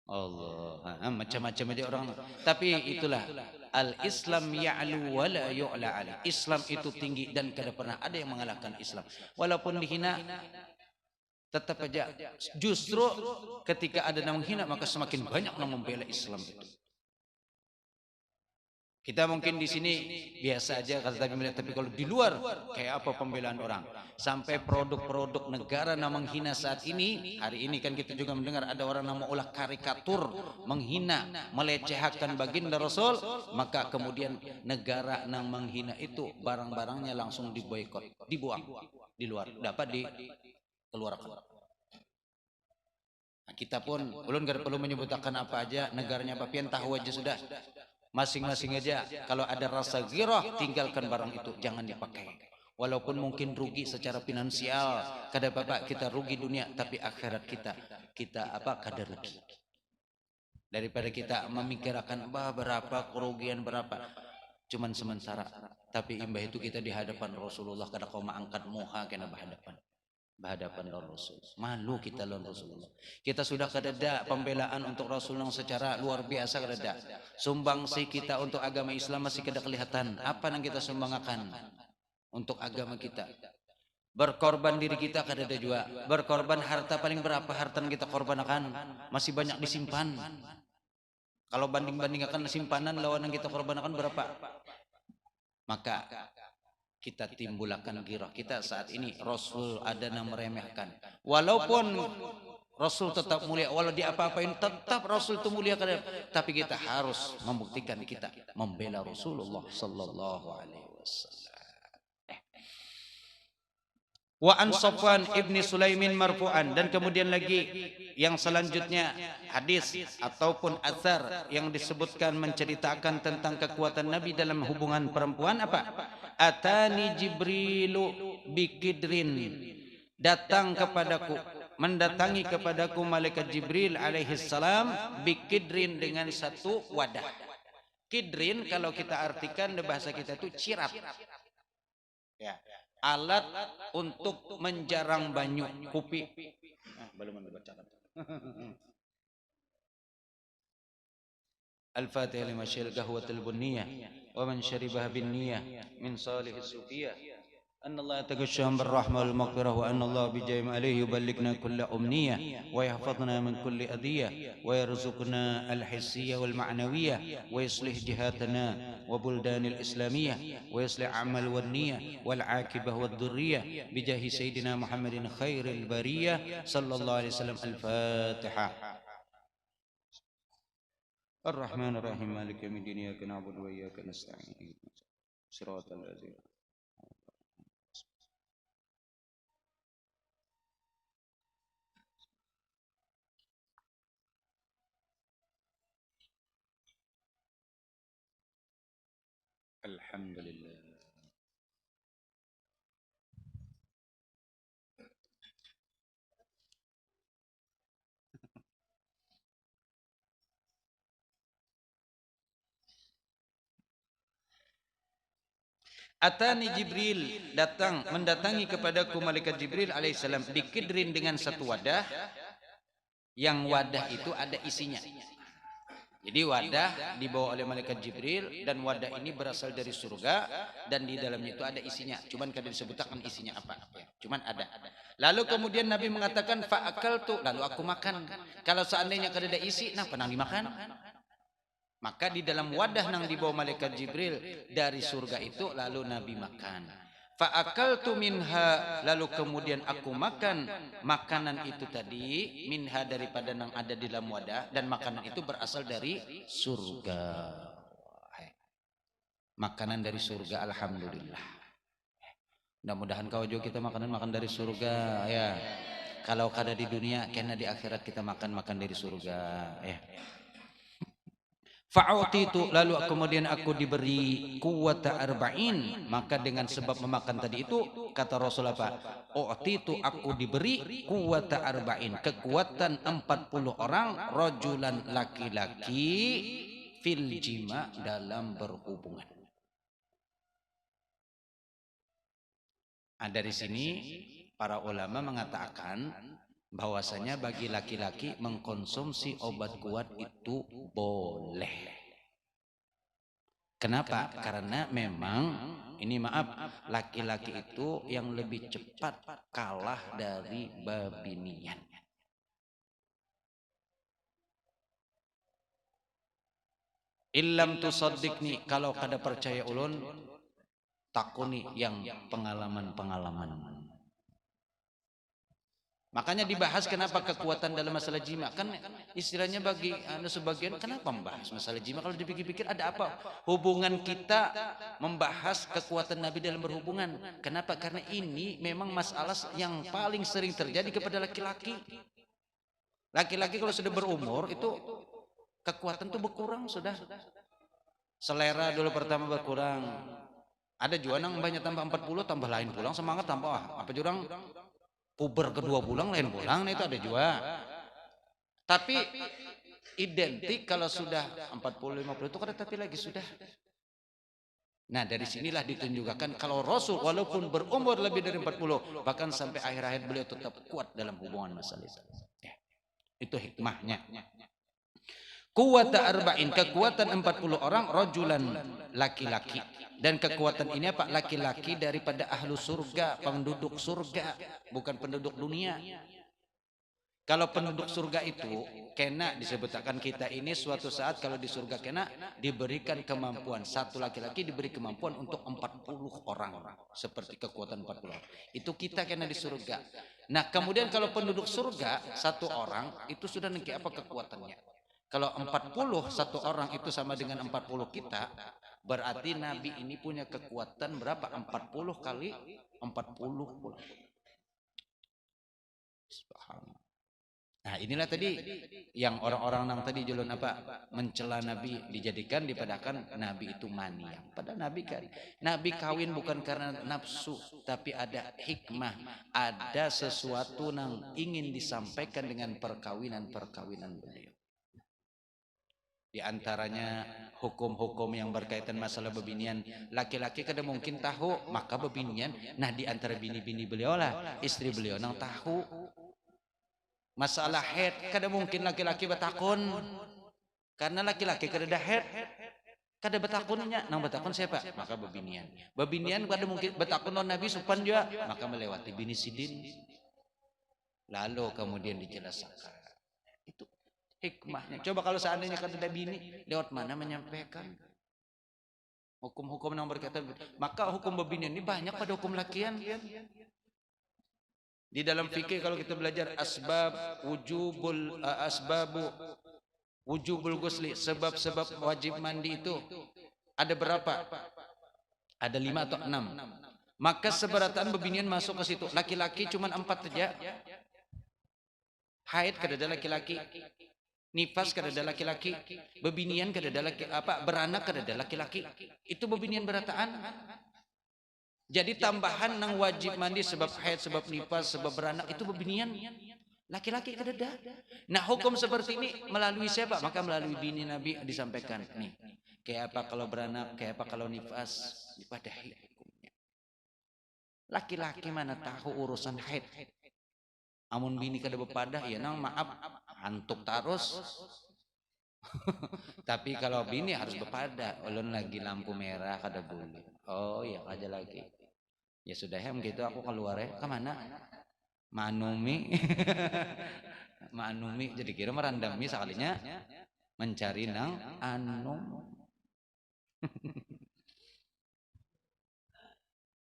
Speaker 1: Allah, macam-macam aja orang. Tapi itulah al-Islam ya'lu wa la yu'la ala. Islam itu tinggi dan tidak pernah ada yang mengalahkan Islam. Walaupun dihina, tetap aja. Justru ketika ada yang menghina, maka semakin banyak yang membela Islam itu. Kita mungkin di sini biasa aja kata Nabi melihat, tapi kalau di luar kayak apa pembelaan orang. Sampai produk-produk negara yang menghina saat ini. Hari ini kan kita juga mendengar ada orang yang mau ulah karikatur, menghina, melecehkan baginda Rasul. Maka kemudian negara yang menghina itu barang-barangnya langsung diboikot, dibuang di luar, dapat dikeluarkan. Nah, kita pun belum perlu menyebutkan apa aja negaranya, apa pian tahu aja sudah. Masing-masing aja kalau ada rasa ghirah, tinggalkan barang itu, jangan dipakai. Walaupun mungkin rugi secara finansial, kada apa-apa, kita rugi dunia, tapi akhirat kita apa kada rugi. Daripada kita memikirkan berapa kerugian berapa, cuman sementara. Tapi imbah itu kita di hadapan Rasulullah, kada kau angkat muha kena berhadapan lawan Rasul. Malu kita lawan Rasulullah. Kita sudah kadada pembelaan untuk Rasulullah secara luar biasa kadada. Sumbangsi kita untuk agama Islam masih kada kelihatan. Apa yang kita sumbangkan untuk agama kita? Berkorban diri kita kadada juga. Berkorban harta, paling berapa harta yang kita korbankan? Masih banyak disimpan. Kalau banding-bandingkan simpanan lawan yang kita korbankan berapa? Maka kita timbulkan girah kita saat ini. Rasul ada yang meremehkan, walaupun Rasul tetap mulia, walau dia apa-apain tetap Rasul itu mulia, tapi kita harus membuktikan kita membela Rasulullah sallallahu alaihi wasallam. Wa an Safwan ibni Sulaimin marfu'an, dan kemudian lagi yang selanjutnya hadis ataupun athar yang disebutkan menceritakan tentang kekuatan Nabi dalam hubungan perempuan apa? Atani Jibrilu bikidrin, datang kepadaku, mendatangi kepadaku malaikat Jibril alaihi salam bikidrin, dengan satu wadah. Kidrin kalau kita artikan di bahasa kita itu cirap. Ya. Alat untuk menjarang banyu, kupi. Belum membacakan. Al-Fatihah lima syil qahwatul bunniyah wa man syaribaha bin niyah min salih sufiyah. Anna Allah taghashsham birrahmah wal maghfirah, wa anna Allah bijayim alayhi yuballighna kulla umniyah wa yahfazna min kulli adiyah wa yarzuqna al-hissiyah wal ma'nawiyah wa yuslih jihatana wa buldanil islamiyah wa yuslih amal wal niyah wal aqibah wad dhurriyyah bijahi sayyidina Muhammadin khairil bariyah sallallahu alaihi wasallam. Al-Fatihah. Ar-Rahman Ar-Rahim Maliki yaumiddin iyyaka na'budu wa iyyaka nasta'in Shiratal ladzina. Alhamdulillah. Atani Jibril, datang mendatangi kepadaku malaikat Jibril alaihissalam bikidrin, dengan satu wadah, yang wadah itu ada isinya. Jadi wadah dibawa oleh malaikat Jibril, dan wadah ini berasal dari surga, dan di dalamnya itu ada isinya. Cuman kada disebutkan isinya apa, cuman ada. Lalu kemudian Nabi mengatakan fa'akaltu, lalu aku makan. Kalau seandainya kada ada isi, nah pernah dimakan. Maka di dalam wadah yang dibawa malaikat Jibril dari surga itu, lalu Nabi makan. Fa'akaltu minha, lalu kemudian aku makan makanan itu tadi, minha daripada yang ada di dalam wadah, dan makanan itu berasal dari surga. Makanan dari surga, alhamdulillah. Mudah-mudahan kau juga kita makan dari surga ya. Kalau kada di dunia, karena di akhirat kita makan dari surga ya. Fa'utitu, lalu kemudian aku diberi kuwata arba'in, maka dengan sebab memakan tadi itu kata Rasul apa? Utitu, aku diberi kuwata arba'in, kekuatan 40 orang, rojulan laki-laki, fil jima, dalam berhubungan. Nah, dari sini para ulama mengatakan bahwasanya bagi laki-laki mengkonsumsi obat kuat itu boleh. Kenapa? Karena memang ini laki-laki itu yang lebih cepat kalah dari babinian. Illam tusaddiqni, kalau kada percaya ulun takuni yang pengalaman-pengalaman. Makanya dibahas kenapa kekuatan dalam masalah jima. Kan istilahnya bagi sebagian, kenapa membahas masalah jima? Kalau dipikir-pikir ada apa hubungan kita membahas kekuatan Nabi dalam berhubungan? Kenapa? Karena ini memang masalah yang paling sering terjadi kepada laki-laki. Laki-laki kalau sudah berumur itu kekuatan tuh berkurang sudah. Selera dulu pertama berkurang. Ada juga nang banyak tambah 40 tambah lain pulang semangat tambah apa jurang puber kedua pulang lain pulang, nah itu ada juga. Tapi identik kalau sudah 40-50 itu kada tapi lagi sudah. Nah dari sinilah ditunjukkan kalau Rasul walaupun berumur lebih dari 40 bahkan sampai akhir hayat beliau tetap kuat dalam hubungan masalah itu. Itu hikmahnya. Kuwata arba'in, kekuatan 40 orang, rojulan laki-laki. Dan kekuatan ini apa? Laki-laki daripada ahlu surga, penduduk surga, bukan penduduk dunia. Kalau penduduk surga itu, kena disebutkan kita ini suatu saat kalau di surga kena diberikan kemampuan. Satu laki-laki diberi kemampuan untuk 40 orang. Seperti kekuatan 40 orang. Itu kita kena di surga. Nah kemudian kalau penduduk surga, satu orang itu sudah nengki apa kekuatannya. Kalau 40 satu orang itu sama dengan 40 kita, berarti Nabi ini punya kekuatan berapa? 40 kali 40. Nah inilah tadi yang orang-orang nang tadi julun apa mencela Nabi dijadikan dipadakan Nabi itu mania. Padahal Nabi kan Nabi kawin bukan karena nafsu, tapi ada hikmah, ada sesuatu yang ingin disampaikan dengan perkawinan beliau. Di antaranya hukum-hukum yang berkaitan masalah bebinian. Laki-laki kada mungkin tahu, maka bebinian. Nah di antara bini-bini beliau lah, istri beliau nang tahu. Masalah head, kada mungkin laki-laki bertakun. Karena laki-laki kada ada head. Kada bertakunnya, nang bertakun siapa? Maka bebinian. Bebinian kada mungkin bertakun non Nabi supan juga, maka melewati bini sidin. Lalu kemudian dijelaskan. Itu hikmahnya. Coba kalau seandainya kan ada bini, lewat mana menyampaikan hukum-hukum yang berkaitan. Maka hukum bebinian ini banyak pada hukum lakian. Di dalam fikih kalau kita belajar wujubul ghusli, sebab-sebab wajib mandi itu ada berapa? Ada 5 atau 6. Maka seberatan bebinian masuk ke situ. Laki-laki cuma 4 saja. Haid kada ada laki-laki. Nifas kada ada laki-laki, bebinian kada ada laki beranak kada ada laki-laki. Itu bebinian berataan. Jadi tambahan nang wajib mandi sebab haid, sebab nifas, sebab beranak itu bebinian. Laki-laki kada ada. Nah, hukum seperti ini melalui siapa? Maka melalui bini Nabi disampaikan. Nih, kayak apa kalau beranak, kayak apa kalau nifas, dipadahi hukumnya. Laki-laki mana tahu urusan haid. Amun bini kada bepadah ya nang maaf antuk terus. Tapi kalau bini harus bepada, ulun lagi lampu merah kada boleh. Oh ya aja lagi. Ya sudah hem gitu aku keluar ya. Ke mana? Manumi. Manumi jadi kira merandami sekalinya mencari nang anu.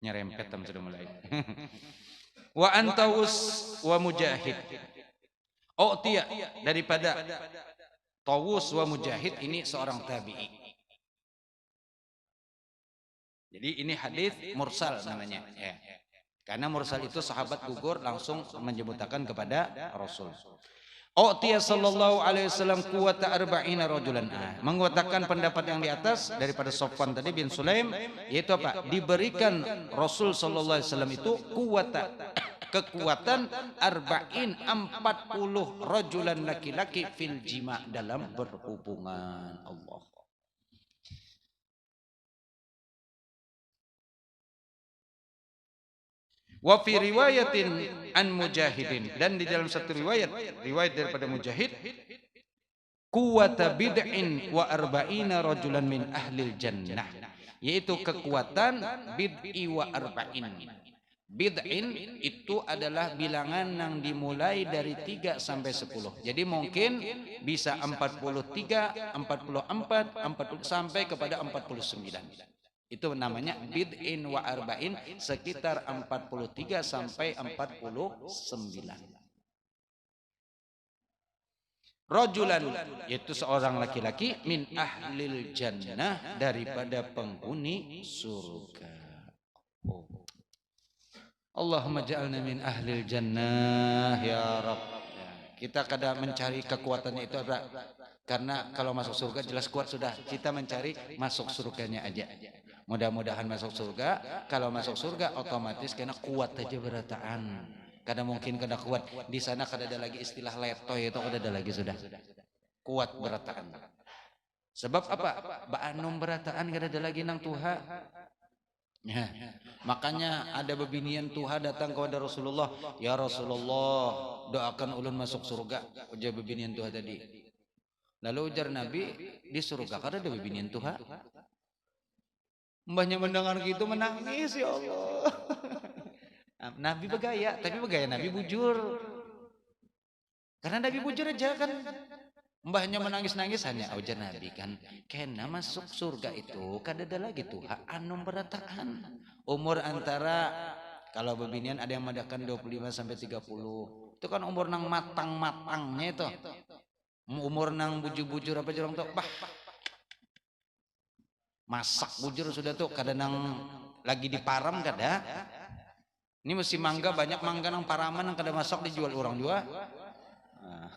Speaker 1: Nyerempet tam sudah mulai. Wa antawus wa mujahid. Tia daripada Tawus wa Mujahid ini seorang tabi'i. Jadi ini hadis mursal namanya ya. Karena mursal itu sahabat gugur langsung menyebutkan kepada Rasul. Tia sallallahu alaihi wasallam quwwata arba'ina rajulan. Menguatkan pendapat yang di atas daripada Sofwan tadi bin Sulaim yaitu apa? Diberikan Rasul sallallahu alaihi wasallam itu kekuatan arba'in 40 rajulan laki-laki fil jima dalam berhubungan. Allah. Wa fi riwayatin an Mujahidin, dan di dalam satu riwayat daripada Mujahid, quwwata bid'in wa arba'ina rajulan min ahlil jannah, yaitu kekuatan bid'i wa arba'in, Bid'in itu adalah bilangan yang dimulai dari 3 sampai 10. Jadi mungkin bisa 43, 44, 40 sampai kepada 49. Itu namanya bid'in wa arba'in, sekitar 43 sampai 49. Rajulan, yaitu seorang laki-laki, min ahlil jannah, daripada penghuni surga. Oh. Allahumma ja'alna min ahlil jannah ya Rabb. Ya, kita kadang mencari kekuatannya itu apa? Karena kalau masuk surga jelas kuat sudah. Kita mencari masuk surganya aja. Mudah-mudahan masuk surga. Kalau masuk surga otomatis karena kuat aja berataan. Kadang mungkin kada kuat di sana, kada ada lagi istilah letoy itu, kada ada lagi sudah. Kuat berataan. Sebab apa? Ba'anum berataan kada ada lagi nang Tuhan. Ya, makanya ada bebinian Tuhan datang kepada Rasulullah, ya Rasulullah, doakan ulun masuk surga. Ujar bebinian Tuhan tadi. Lalu ujar Nabi, di surga kada ada bebinian Tuhan. Mbahnya mendengar gitu menangis, ya Allah. Nabi bergaya, tapi bergaya Nabi bujur. Karena Nabi bujur aja kan. Mbahnya menangis-nangis hanya ujar Nabi kan, kena masuk surga itu kada ada lagi tuh anu berataan. Umur antara, kalau bebinian ada yang madakan 25 sampai 30. Itu kan umur nang matang-matangnya itu. Umur nang bujur-bujur apa jorong tuh, bah. Masak bujur sudah tuh, kada nang lagi diparam kada. Ini mesti mangga, banyak mangga nang paraman nang kada masak dijual orang juga. Nah.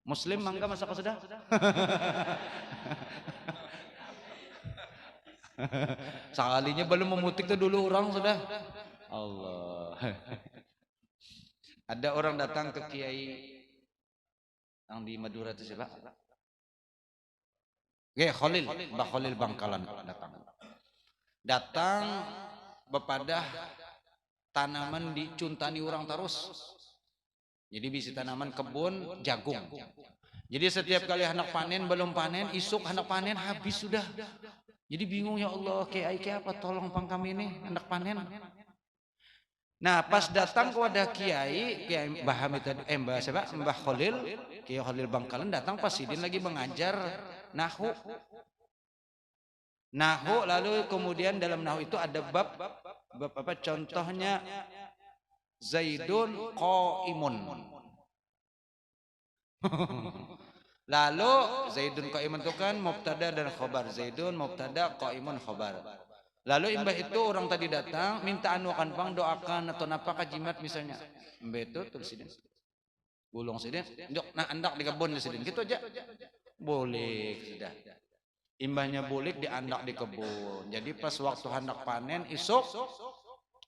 Speaker 1: Muslim mangga masak sudah? Sekalinya belum memutik tuh dulu orang sudah. Allah. Ada orang datang ke Kiai yang di Madura itu siapa? Khalil, Mbah Khalil Bangkalan datang. Datang bepadah tanaman dicuntani orang terus. Jadi bisa tanaman kebun jagung. Jadi setiap kali anak panen belum panen, isuk anak panen habis sudah. Jadi bingung, ya Allah, Kiai apa tolong pang kami ini anak panen. Nah, pas datang kepada Kiai Mbah Hamid Mbah siapa? Mbah Khalil, Kiai Khalil Bangkalan datang pas Sidin lagi mengajar nahwu. Nahwu, lalu kemudian dalam nahwu itu ada bab apa contohnya? Zaidun qaimun. Lalu Zaidun qaimun itu kan mubtada dan khobar. Zaidun mubtada, qaimun khobar. Lalu imbah itu orang tadi datang minta anu kan pang doakan atau napa kajimat misalnya. Imbah itu terus sidin. Bulung sidin, ndok nah andak di kebun di sidin. Gitu aja. Boleh sudah. Imbahnya boleh diandak di kebun. Jadi pas waktu hendak panen isuk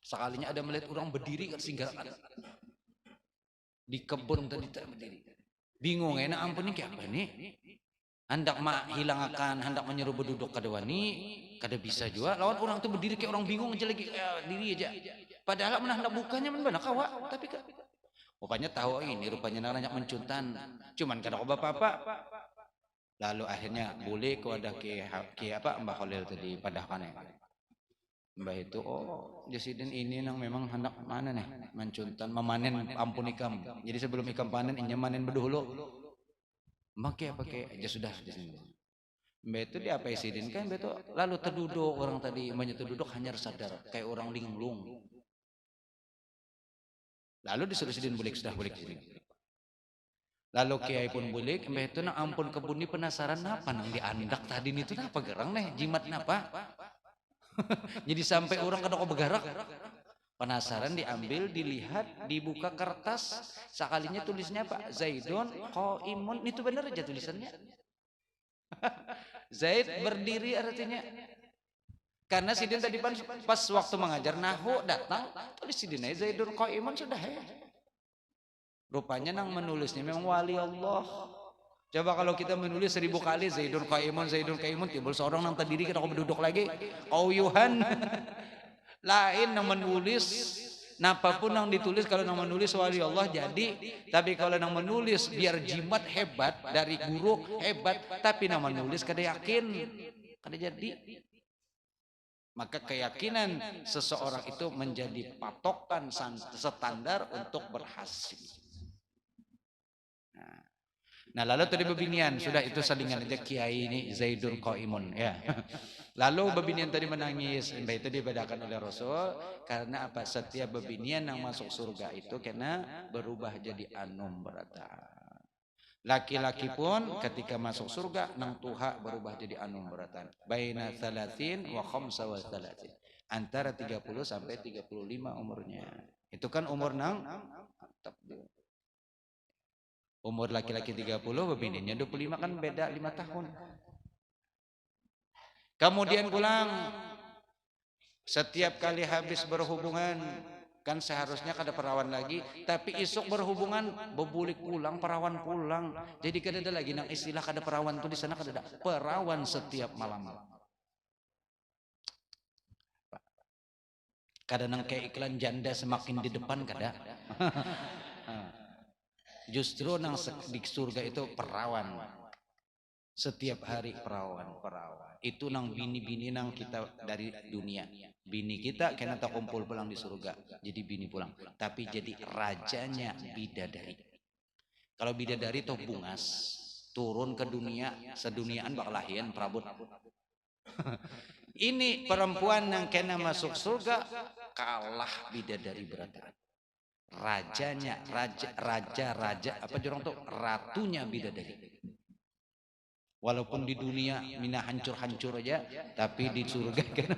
Speaker 1: sekalinya ada melihat orang berdiri kan singgah di kebun tadi berdiri. Bingung enak ampun ini kayak apa nih? Hendak hilangkan, hendak menyuruh berduduk kada wani, kada bisa juga. Lawan orang itu berdiri kayak orang bingung aja lagi diri aja. Padahal menah hendak bukanya mana kawa, tapi kan rupanya tahu ini rupanya nanya mencuntan. Cuman kada apa-apa. Lalu akhirnya boleh kau ada ke apa Mbah Khalil tadi padahkan ya. Mbah itu, oh Jasidin ini nang memang hendak mana nih mencuntan memanen ampun ikam. Jadi sebelum ikam panen inya manen berdulu. Pakai aja sudah Jasidin. Mbah itu dia apa Jasidin kan Mbah itu lalu terduduk orang tadi, mbahnya terduduk hanya sadar kayak orang linglung. Lalu disuruh Sidin bulik sudah bulik Sidin. Lalu Kiai pun bulik, Mbah itu nang ampun kebun ini penasaran apa nang diandak tadi itu apa gerang nih jimat napa? Jadi sampai orang kada kau bergerak, penasaran diambil, dilihat, dibuka kertas, sekalinya tulisnya apa? Zaidun qaimun, itu benar aja tulisannya. Zaid berdiri artinya. Karena Sidin tadi pas waktu mengajar nahwu datang, tulis Sidin aja Zaidun qaimun sudah ya. Rupanya nang menulisnya memang wali Allah. Coba kalau kita menulis 1000 kali Zaidun qaimun, timbul seorang nang terdiri kita berduduk lagi. Qauyuhan. Lain nang menulis, napapun nang ditulis kalau nang menulis wali Allah jadi, tapi kalau nang menulis biar jimat hebat dari guru hebat, tapi nang menulis kada yakin, kada jadi. Maka keyakinan seseorang itu menjadi patokan standar untuk berhasil. Nah, lalu tadi bebinian, sudah itu salingan aja kiai ini Zaidun Qaimun ya. Lalu bebinian tadi menangis, itu dibedakan oleh Rasul karena apa? Setiap bebinian yang masuk surga itu karena berubah jadi anum berata. Laki-laki pun ketika masuk surga nang tuha berubah jadi anum beratan. Baina salatin wa khamsa wa salatin. Antara 30 sampai 35 umurnya. Itu kan umur nang umur laki-laki 30, bebininya 25 kan beda 5 tahun. Kemudian pulang, setiap kali habis berhubungan, kan seharusnya kada perawan lagi, tapi isuk berhubungan, bebulik pulang, perawan pulang. Jadi kada ada lagi nang istilah kada perawan tuh di sana kada ada. Perawan setiap malam. Kada nang kayak iklan janda semakin di depan kada. Justru nang di surga itu perawan. Setiap hari perawan. Itu nang bini-bini nang kita dari dunia. Bini kita kena tak kumpul pulang di surga. Jadi bini pulang. Tapi jadi rajanya bidadari. Kalau bidadari tuh bungas. Turun ke dunia. Seduniaan bakal lahian perabot. Ini perempuan yang kena masuk surga. Kalah bidadari berataan. Rajanya, raja, apa jorong tuh? Ratunya bidadari. Walaupun di dunia mina hancur-hancur aja, tapi di surga kan.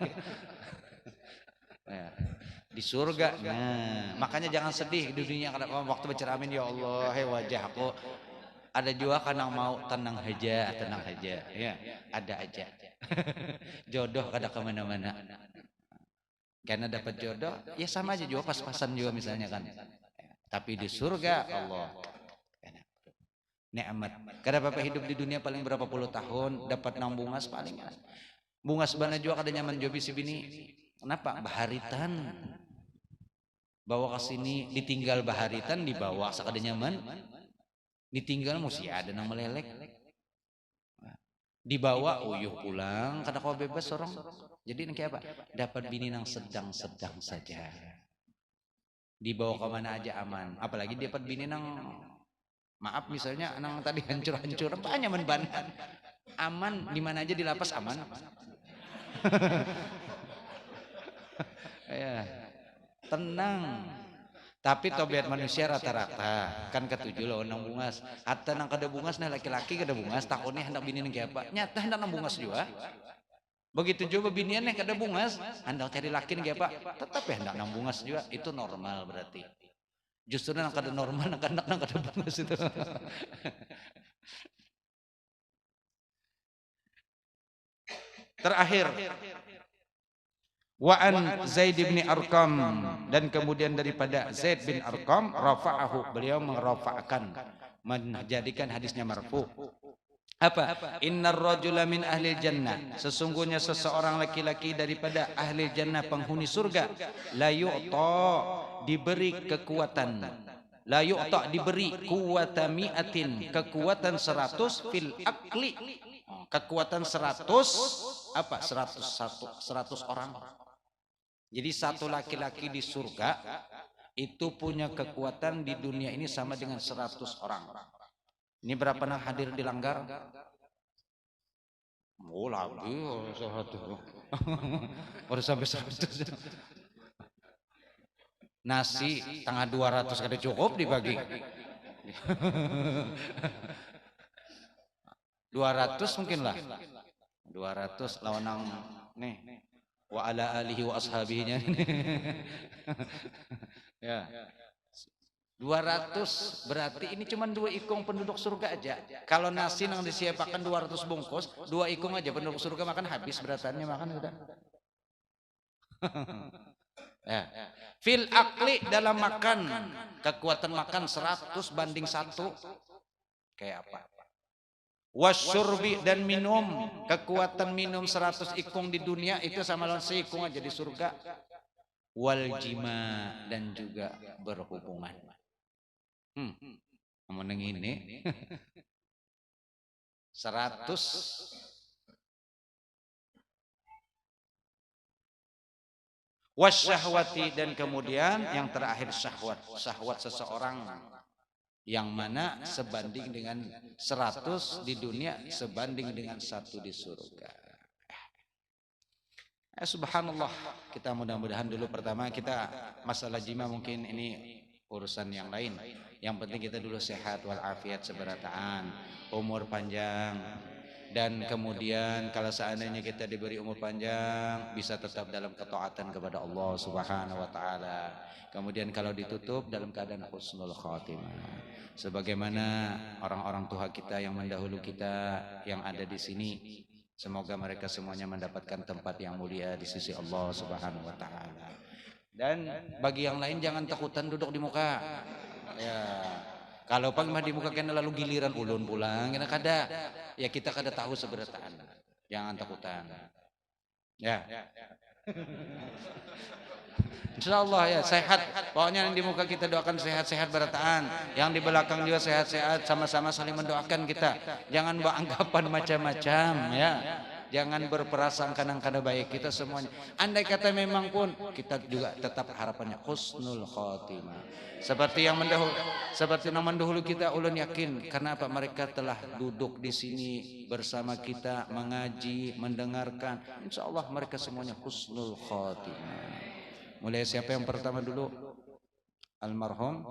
Speaker 1: Di surga, nah makanya jangan sedih di dunia. Waktu baca amin, ya Allah, hei wajahku. Ada juga kan yang mau tenang aja, ya ada aja. Jodoh kada kemana-mana. Karena dapat jodoh, ya sama aja juga pas-pasan juga misalnya kan. Tapi di surga Allah nikmat. Kada apa hidup di dunia paling berapa puluh tahun dapat nang bungas paling. Bungas bana juga kada nyaman jobi si bini. Kenapa? Baharitan. Bawa ke sini ditinggal baharitan dibawa sakada nyaman. Ditinggal mesti ada nang melelek. Dibawa uyuh pulang kada kau bebas orang. Jadi ini kayak apa? Dapat bini nang sedang-sedang saja. Dibawa ke mana aja aman. Apalagi dapat bini nang maaf misalnya nang tadi hancur-hancur apa nyaman banget. Aman di mana aja di lapas aman. Ya. Tenang. Tapi tobiat manusia rata-rata kan ketujuh loh nang bungas. Hatta nang kada bungas nah laki-laki kada bungas takutnya hendak bini nang apa? Nyata hendak nang bungas juga. Begitu juga binian yang kada bungas, hendak cari laki nang apa? Tetap ya hendak nang bungas juga. Itu normal berarti. Justru nang kada normal nang kada bungas itu. Terakhir wa an Zaid bin Arqam, dan kemudian daripada Zaid bin Arqam rafa'ahu, beliau merafa'kan, menjadikan hadisnya marfu. Apa? Innar rajula min ahli jannah, sesungguhnya seseorang laki-laki daripada ahli jannah penghuni surga, la yu'ta, diberi kekuatan, la yu'ta, diberi kuwatamiatin, kekuatan 100 fil akli, kekuatan 100 apa? 100 orang. Jadi satu laki-laki di surga itu punya kekuatan di dunia ini sama dengan 100 orang. Ini berapa nang hadir di Langgar? Oh lagi, baru sampai 100. Nasi tengah 200 kada cukup dibagi. 200 mungkin lah. 200 lawan nang nih. Wa ala alihi wa ashabihinya. Ya. 200 berarti ini cuma 2 ikung penduduk surga aja. Kalau nasi yang disiapkan 200 bungkus, 2 ikung aja penduduk surga makan habis, beratannya makan udah. Ya. Fil akli, dalam makan, kekuatan makan 100 banding 1. Kayak apa? Wasyurbi, dan minum, kekuatan minum 100 ikung di dunia itu sama lawan seikung aja di surga. Wal jima, dan juga berhubungan. Ngomong ini 100 wasyahwati, dan kemudian yang terakhir syahwat. Syahwat seseorang yang mana sebanding dengan 100 di dunia, sebanding dengan 1 di surga. Subhanallah, kita mudah-mudahan dulu pertama kita masalah jima mungkin ini urusan yang lain. Yang penting kita dulu sehat walafiat seberataan, umur panjang, dan kemudian kalau seandainya kita diberi umur panjang bisa tetap dalam ketaatan kepada Allah Subhanahu wa taala. Kemudian kalau ditutup dalam keadaan husnul khatimah. Sebagaimana orang-orang tua kita yang mendahulu kita yang ada di sini, semoga mereka semuanya mendapatkan tempat yang mulia di sisi Allah Subhanahu wa taala. Dan bagi yang lain jangan takutan duduk di muka. Ya. Kalau pang di muka kena lalu giliran ulun pulang, kena kada. Ya kita kada tahu seberataan. Jangan takutan. Ya. Insyaallah ya sehat. Pokoknya yang di muka kita doakan sehat-sehat berataan. Yang di belakang juga sehat-sehat, sama-sama saling mendoakan kita. Jangan beranggapan macam-macam ya. Jangan berprasangka kada baik kita semuanya. Andai kata memang pun kita juga tetap harapannya husnul khotimah. Seperti yang mendahulu kita, ulun yakin karena apa mereka telah duduk di sini bersama kita mengaji, mendengarkan. Insyaallah mereka semuanya husnul khotimah. Mulai siapa yang pertama dulu? Almarhum.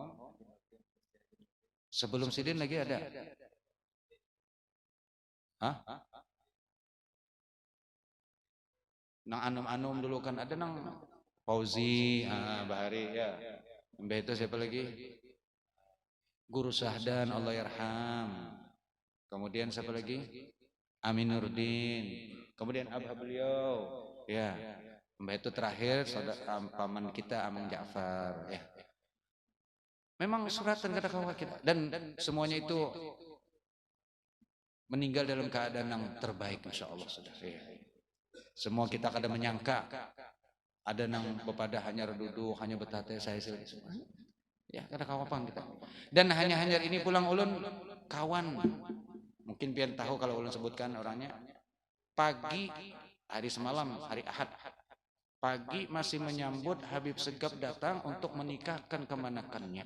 Speaker 1: Sebelum sidin lagi ada? Hah? Nang anum-anum dulu kan ada nang Fauzi, Bahari ya. Mbah itu siapa lagi? Guru Sahdan, Allah yarham. Kemudian siapa lagi? Aminuddin. Kemudian abah beliau. Ya. Mbah itu terakhir saudara paman kita Amang Ja'far ya. Memang suratan kata kawan kita dan semuanya itu meninggal dalam keadaan yang terbaik insyaallah sudah ya. Semua kita kadang menyangka ada nang bepada hanya duduk hanya betate saya ya kada kawan kita. Dan hanya ini pulang ulun kawan mungkin pian tahu kalau ulun sebutkan orangnya. Pagi hari semalam hari Ahad pagi masih menyambut Habib Segap datang untuk menikahkan kemanakannya.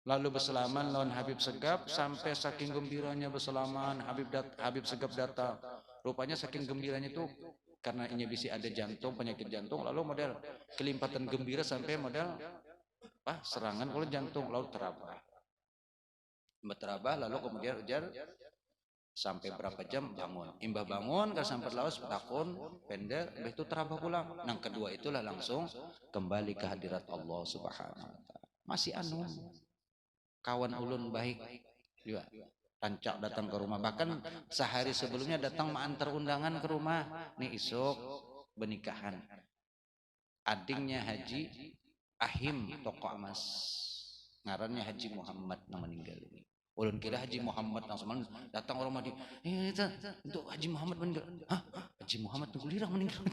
Speaker 1: Lalu berselaman lawan Habib Segap sampai saking gembiranya berselaman Habib Segap datang. Rupanya saking gembiranya itu karena ini bisa ada jantung, penyakit jantung, lalu model kelimpatan gembira sampai model serangan oleh jantung, lalu terabah. Lalu kemudian ujar sampai berapa jam bangun. Imbah bangun kan sampai lawas takun pendek, itu terabah pulang. Nang kedua itulah langsung kembali ke hadirat Allah Subhanahu wa taala. Masih anu kawan ulun baik juga tancak datang ke rumah, bahkan sehari sebelumnya datang mengantar undangan ke rumah nih isuk benikahan adingnya Haji Ahim toko emas ngarannya Haji Muhammad yang meninggal ini. Ulun kira Haji Muhammad langsung datang orang mati untuk Haji Muhammad meninggal. Hah? Haji Muhammad tunggu lirang meninggal.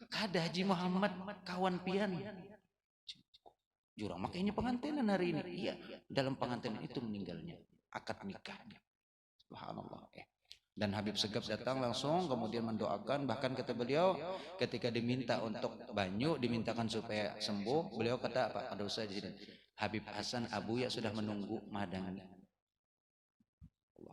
Speaker 1: Kada Haji Muhammad kawan pian jurang makanya pengantinan hari ini. Iya, dalam pengantinan itu meninggalnya, akad nikahnya. Subhanallah. Dan Habib Segap datang langsung kemudian mendoakan, bahkan kata beliau ketika diminta untuk banyu dimintakan supaya sembuh, beliau kata apa? Ada usah jadi Habib Hasan Abuya sudah menunggu madangnya.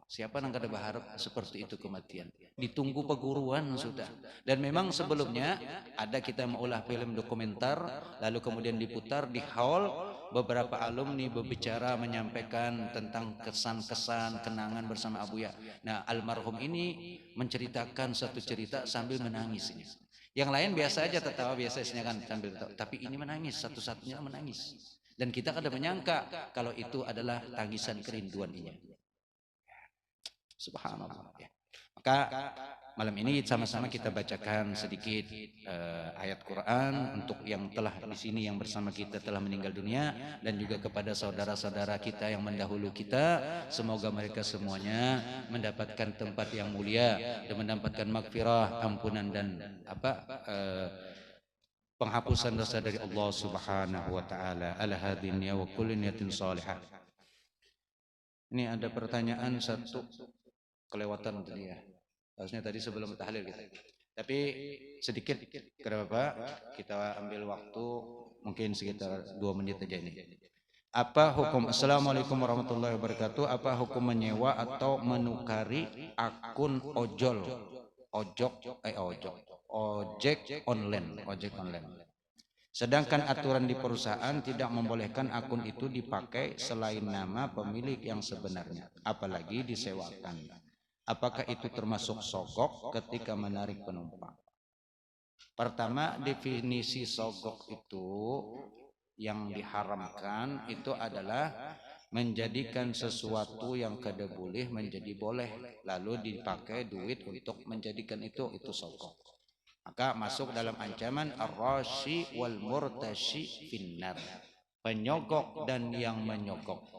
Speaker 1: Siapa yang kada berharap seperti itu kematian? Ditunggu perguruan sudah. Dan memang sebelumnya ada kita mengolah film dokumenter, lalu kemudian diputar di hall. Beberapa alumni berbicara menyampaikan tentang kesan-kesan kenangan bersama Abuya. Nah, almarhum ini menceritakan satu cerita sambil menangis. Yang lain biasa aja tertawa biasanya kan sambil tertawa. Tapi ini menangis, satu-satunya menangis. Dan kita kada menyangka kalau itu adalah tangisan kerinduan ini. Subhanallah ya. Maka malam ini sama-sama kita bacakan sedikit ayat Quran untuk yang telah di sini yang bersama kita telah meninggal dunia dan juga kepada saudara-saudara kita yang mendahulu kita, semoga mereka semuanya mendapatkan tempat yang mulia dan mendapatkan magfirah, ampunan dan penghapusan dosa dari Allah Subhanahu wa taala. Al-hadin ya wa kulli niyatin salihah. Ini ada pertanyaan satu kelewatan tadi ya. Harusnya tadi sebelum tahlil kita. Tapi sedikit kenapa kita ambil waktu mungkin sekitar 2 menit aja ini. Apa hukum Assalamualaikum warahmatullahi wabarakatuh. Apa hukum menyewa atau menukari akun ojol, ojek online. Sedangkan aturan di perusahaan tidak membolehkan akun itu dipakai selain nama pemilik yang sebenarnya, apalagi disewakan. Apakah itu termasuk sogok ketika menarik penumpang? Pertama, definisi sogok itu yang diharamkan itu adalah menjadikan sesuatu yang kada boleh menjadi boleh, lalu dipakai duit untuk menjadikan itu sogok. Maka masuk dalam ancaman ar-rashi wal murtashi finnar, penyogok dan yang menyogok.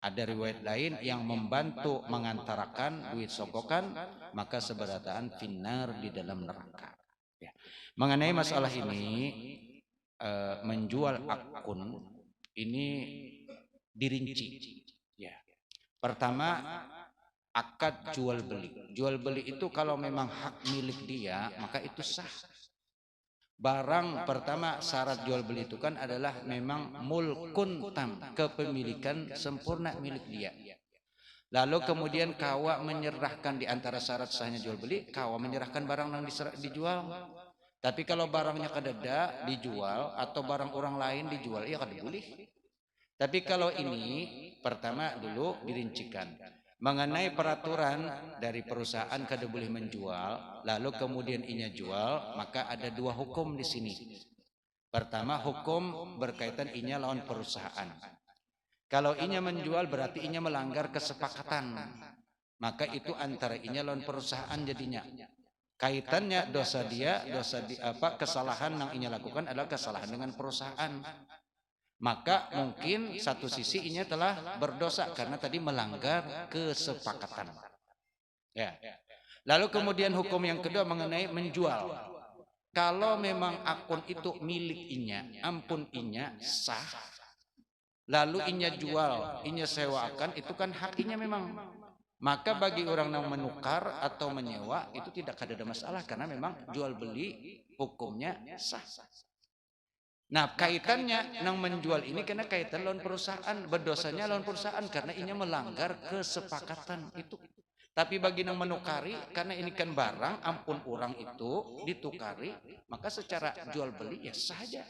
Speaker 1: Ada riwayat lain yang membantu mengantarakan duit sogokan, maka seberataan finnar, di dalam neraka. Ya. Mengenai masalah ini, menjual akun ini dirinci. Ya. Pertama, akad jual beli. Jual beli itu kalau memang hak milik dia, maka itu sah. Barang pertama syarat jual beli itu kan adalah memang mulkun tam, kepemilikan sempurna milik dia. Lalu kemudian kawa menyerahkan di antara syarat sahnya jual beli, kawa menyerahkan barang yang dijual. Tapi kalau barangnya kadada dijual atau barang orang lain dijual, ya kada boleh. Tapi kalau ini pertama dulu dirincikan mengenai peraturan dari perusahaan kada boleh menjual, lalu kemudian inya jual, maka ada dua hukum di sini. Pertama, hukum berkaitan inya lawan perusahaan. Kalau inya menjual berarti inya melanggar kesepakatan, maka itu antara inya lawan perusahaan jadinya. Kaitannya dosa dia, kesalahan yang inya lakukan adalah kesalahan dengan perusahaan. Maka mungkin satu sisi inya telah berdosa karena tadi melanggar kesepakatan. Ya. Lalu kemudian hukum yang kedua mengenai menjual. Kalau memang akun itu milik inya, ampun inya sah, lalu inya jual, inya sewakan, itu kan hak inya memang. Maka bagi orang yang menukar atau menyewa itu tidak ada masalah karena memang jual beli hukumnya sah. Nah, kaitannya nang menjual ini karena kaitan lawan perusahaan, berdosanya lawan perusahaan karena ini melanggar kesepakatan itu. Tapi bagi nang menukari, karena ini kan barang, ampun orang itu ditukari, maka secara jual beli ya saja.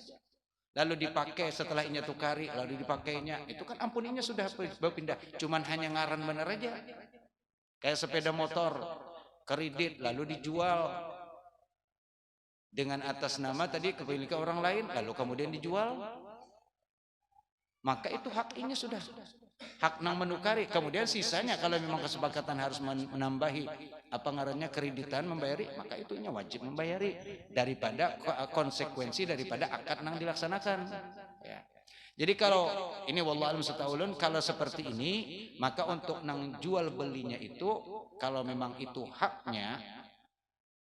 Speaker 1: Lalu dipakai setelah inya tukari, lalu dipakainya, itu kan ampun inya sudah berpindah, cuman hanya ngaran bener aja. Kayak sepeda motor, kredit lalu dijual dengan atas nama tadi kepemilikan orang lain, lalu kemudian dijual, maka itu hak inya sudah hak nang menukari. Kemudian sisanya kalau memang kesepakatan harus menambahi apa ngarannya kreditan membayari, maka itunya wajib membayari daripada konsekuensi daripada akad nang dilaksanakan. Ya. Jadi kalau ini wallahu alam setaulun, kalau seperti ini maka untuk nang jual belinya itu kalau memang itu haknya,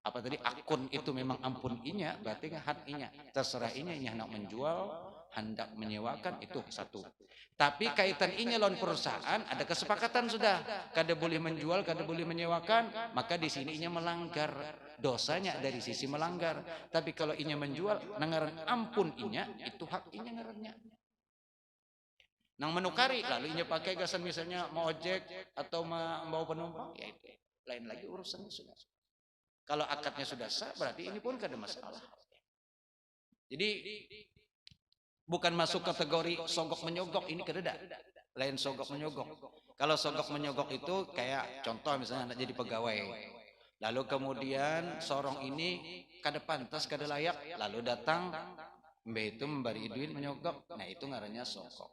Speaker 1: apa tadi akun itu memang ampun inya, berarti hak inya, terserah inya hendak menjual, hendak menyewakan, itu satu. Tapi kaitan inya lawan perusahaan ada kesepakatan sudah, kada boleh menjual, kada boleh menyewakan, maka di sini inya melanggar, dosanya dari sisi melanggar. Tapi kalau inya menjual nangaran ampun inya, itu hak inya ngarannya. Nang menukari lalu inya pakai gasan misalnya mau ojek atau mau penumpang, ya itu lain lagi urusannya sudah. Kalau akadnya sudah sah, berarti ini pun kada masalah. Jadi bukan masuk kategori sogok menyogok, ini kada. Lain sogok menyogok. Kalau sogok menyogok itu kayak contoh misalnya anak jadi pegawai. Lalu kemudian sorong ini kada pantas, kada layak, lalu datang mbak itu memberi duit menyogok. Nah, itu ngarannya sogok.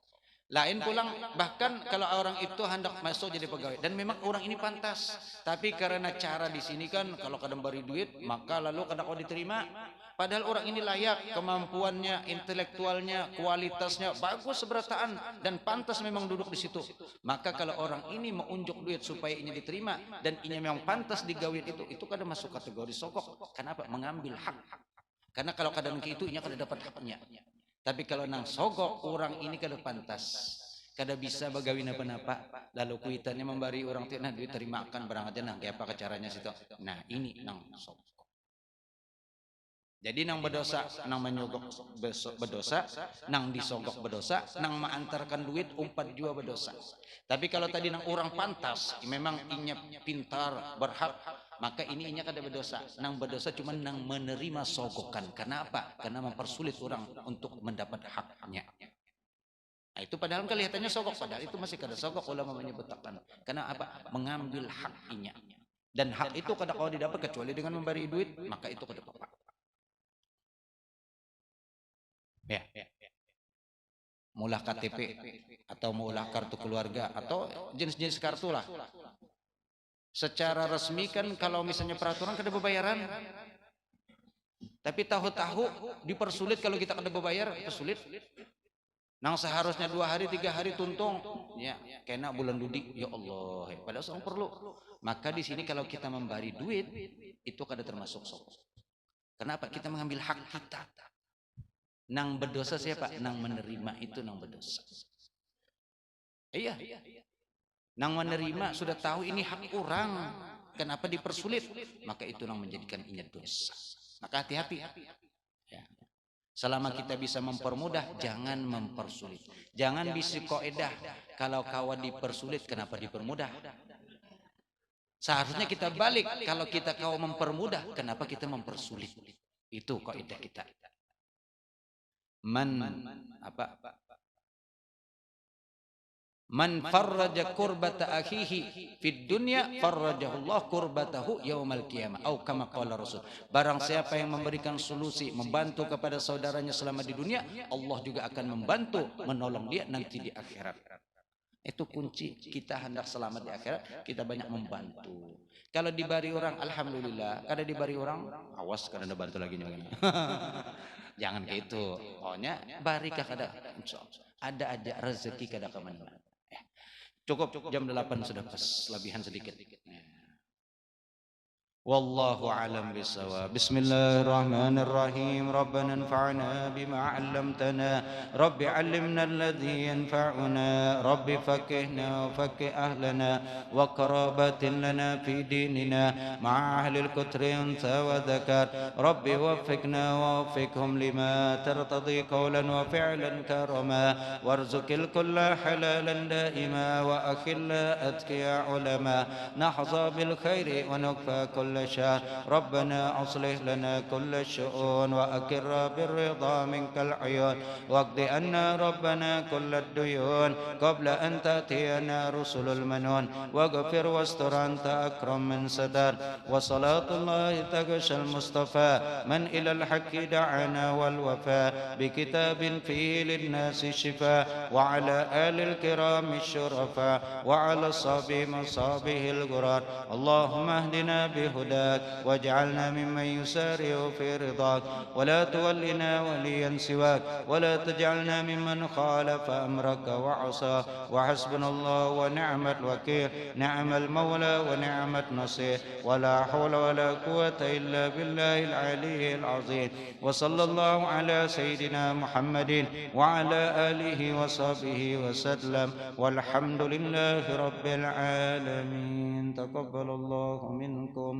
Speaker 1: Lain pulang, bahkan kalau orang itu hendak masuk jadi pegawai dan memang orang ini pantas, tapi karena cara di sini kan kalau kadang beri duit maka lalu kadang kau diterima, padahal orang ini layak, kemampuannya, intelektualnya, kualitasnya bagus seberataan dan pantas memang duduk di situ. Maka kalau orang ini mau unjuk duit supaya ini diterima dan ini memang pantas digawin itu kadang masuk kategori sogok. Kenapa? Mengambil hak. Karena kalau kadang itu ini kada dapat haknya. Tapi kalau nang sogok orang ini kada pantas, kada bisa bagawin apa-apa, lalu kuitannya memberi orang itu, nah duit terimakan barang aja, nah kayak apa caranya situ. Nah ini nang sogok. Jadi nang berdosa, nang menyogok berdosa, nang disogok berdosa, nang mengantarkan duit umpat jua berdosa. Tapi kalau tadi nang orang pantas, memang inya pintar, berhak, maka ini inya kada berdosa. Nang berdosa cuma nang menerima sogokan. Karena apa? Karena mempersulit orang untuk mendapat haknya. Nah, itu padahal kelihatannya sogok, padahal itu masih kada sogok, ulama menyebutkan. Karena apa? Mengambil hak inya. Dan hak itu kada kau didapat kecuali dengan memberi duit, maka itu kada apa-apa. Ya. Mulah KTP atau mulah kartu keluarga atau jenis-jenis kartu lah. Secara resmi kan kalau misalnya peraturan kada berbayaran. Tapi tahu-tahu dipersulit kalau kita kada berbayar, persulit. Nang seharusnya 2 hari 3 hari tuntung, ya kena bulan dudi, ya Allah. Padahal seorang perlu. Maka di sini kalau kita memberi duit itu kada termasuk sogok. Kenapa? Kita mengambil hak kita. Nang berdosa siapa? Nang menerima itu nang berdosa. Iya. Nang menerima sudah tahu ini hak orang. Kenapa dipersulit? Maka itu nang menjadikan inya dosa. Maka hati-hati. Ya. Selama kita bisa mempermudah, jangan mempersulit. Jangan bisi kaidah kalau kawan dipersulit, kenapa dipermudah? Seharusnya kita balik, kalau kita kau mempermudah, kenapa kita mempersulit? Itu kaidah kita. Man farraja kurbata akhihi fid dunya farrajahullah kurbatahu yaumal qiyamah atau kama qala Rasul. Barang siapa yang memberikan solusi, membantu kepada saudaranya selama di dunia, Allah juga akan membantu menolong dia nanti di akhirat. Itu kunci kita hendak selamat di akhirat, kita banyak membantu. Kalau dibari orang alhamdulillah, kada dibari orang awas kada ada bantu lagi nih. Jangan kayak itu. Pokoknya barikah kada ada aja rezeki kada kemana. Cukup jam 8 sudah pas, lebihan sedikit. Wallahu a'lam bissawab. Bismillahirrahmanirrahim. Rabbana anfa'na bima 'allamtana. Rabbi 'allimna alladhi yanfa'una. Rabbi faqqihna wa faqqih ahlana wa qarabatin lana fi dinina ma'a ahli al-kutri unsa wa dhakar. Rabbi waffiqna wa waffiqhum lima tartadi qawlan wa fi'lan karama warzuqil kulla halalan daima wa akhilla atqiya ulama nahza bil khairi wa nukfa kull شهر. ربنا أصلح لنا كل الشؤون وأكر بالرضا منك العيون واقض عنا ربنا كل الديون قبل أن تأتينا رسل المنون واغفر واستر أنت أكرم من ستر وصلاة الله تغشى المصطفى من إلى الحق دعانا والوفاء بكتاب فيه للناس شفاء وعلى آل الكرام الشرفاء وعلى الصبي مصابه الغرار. اللهم اهدنا بهداك واجعلنا ممن يسارع في رضاك ولا تولنا وليا سواك ولا تجعلنا ممن خالف أمرك وعصى. وحسبنا الله ونعم الوكيل نعم المولى ونعم النصير ولا حول ولا قوة إلا بالله العلي العظيم. وصلى الله على سيدنا محمد وعلى آله وصحبه وسلم والحمد لله رب العالمين. تقبل الله منكم.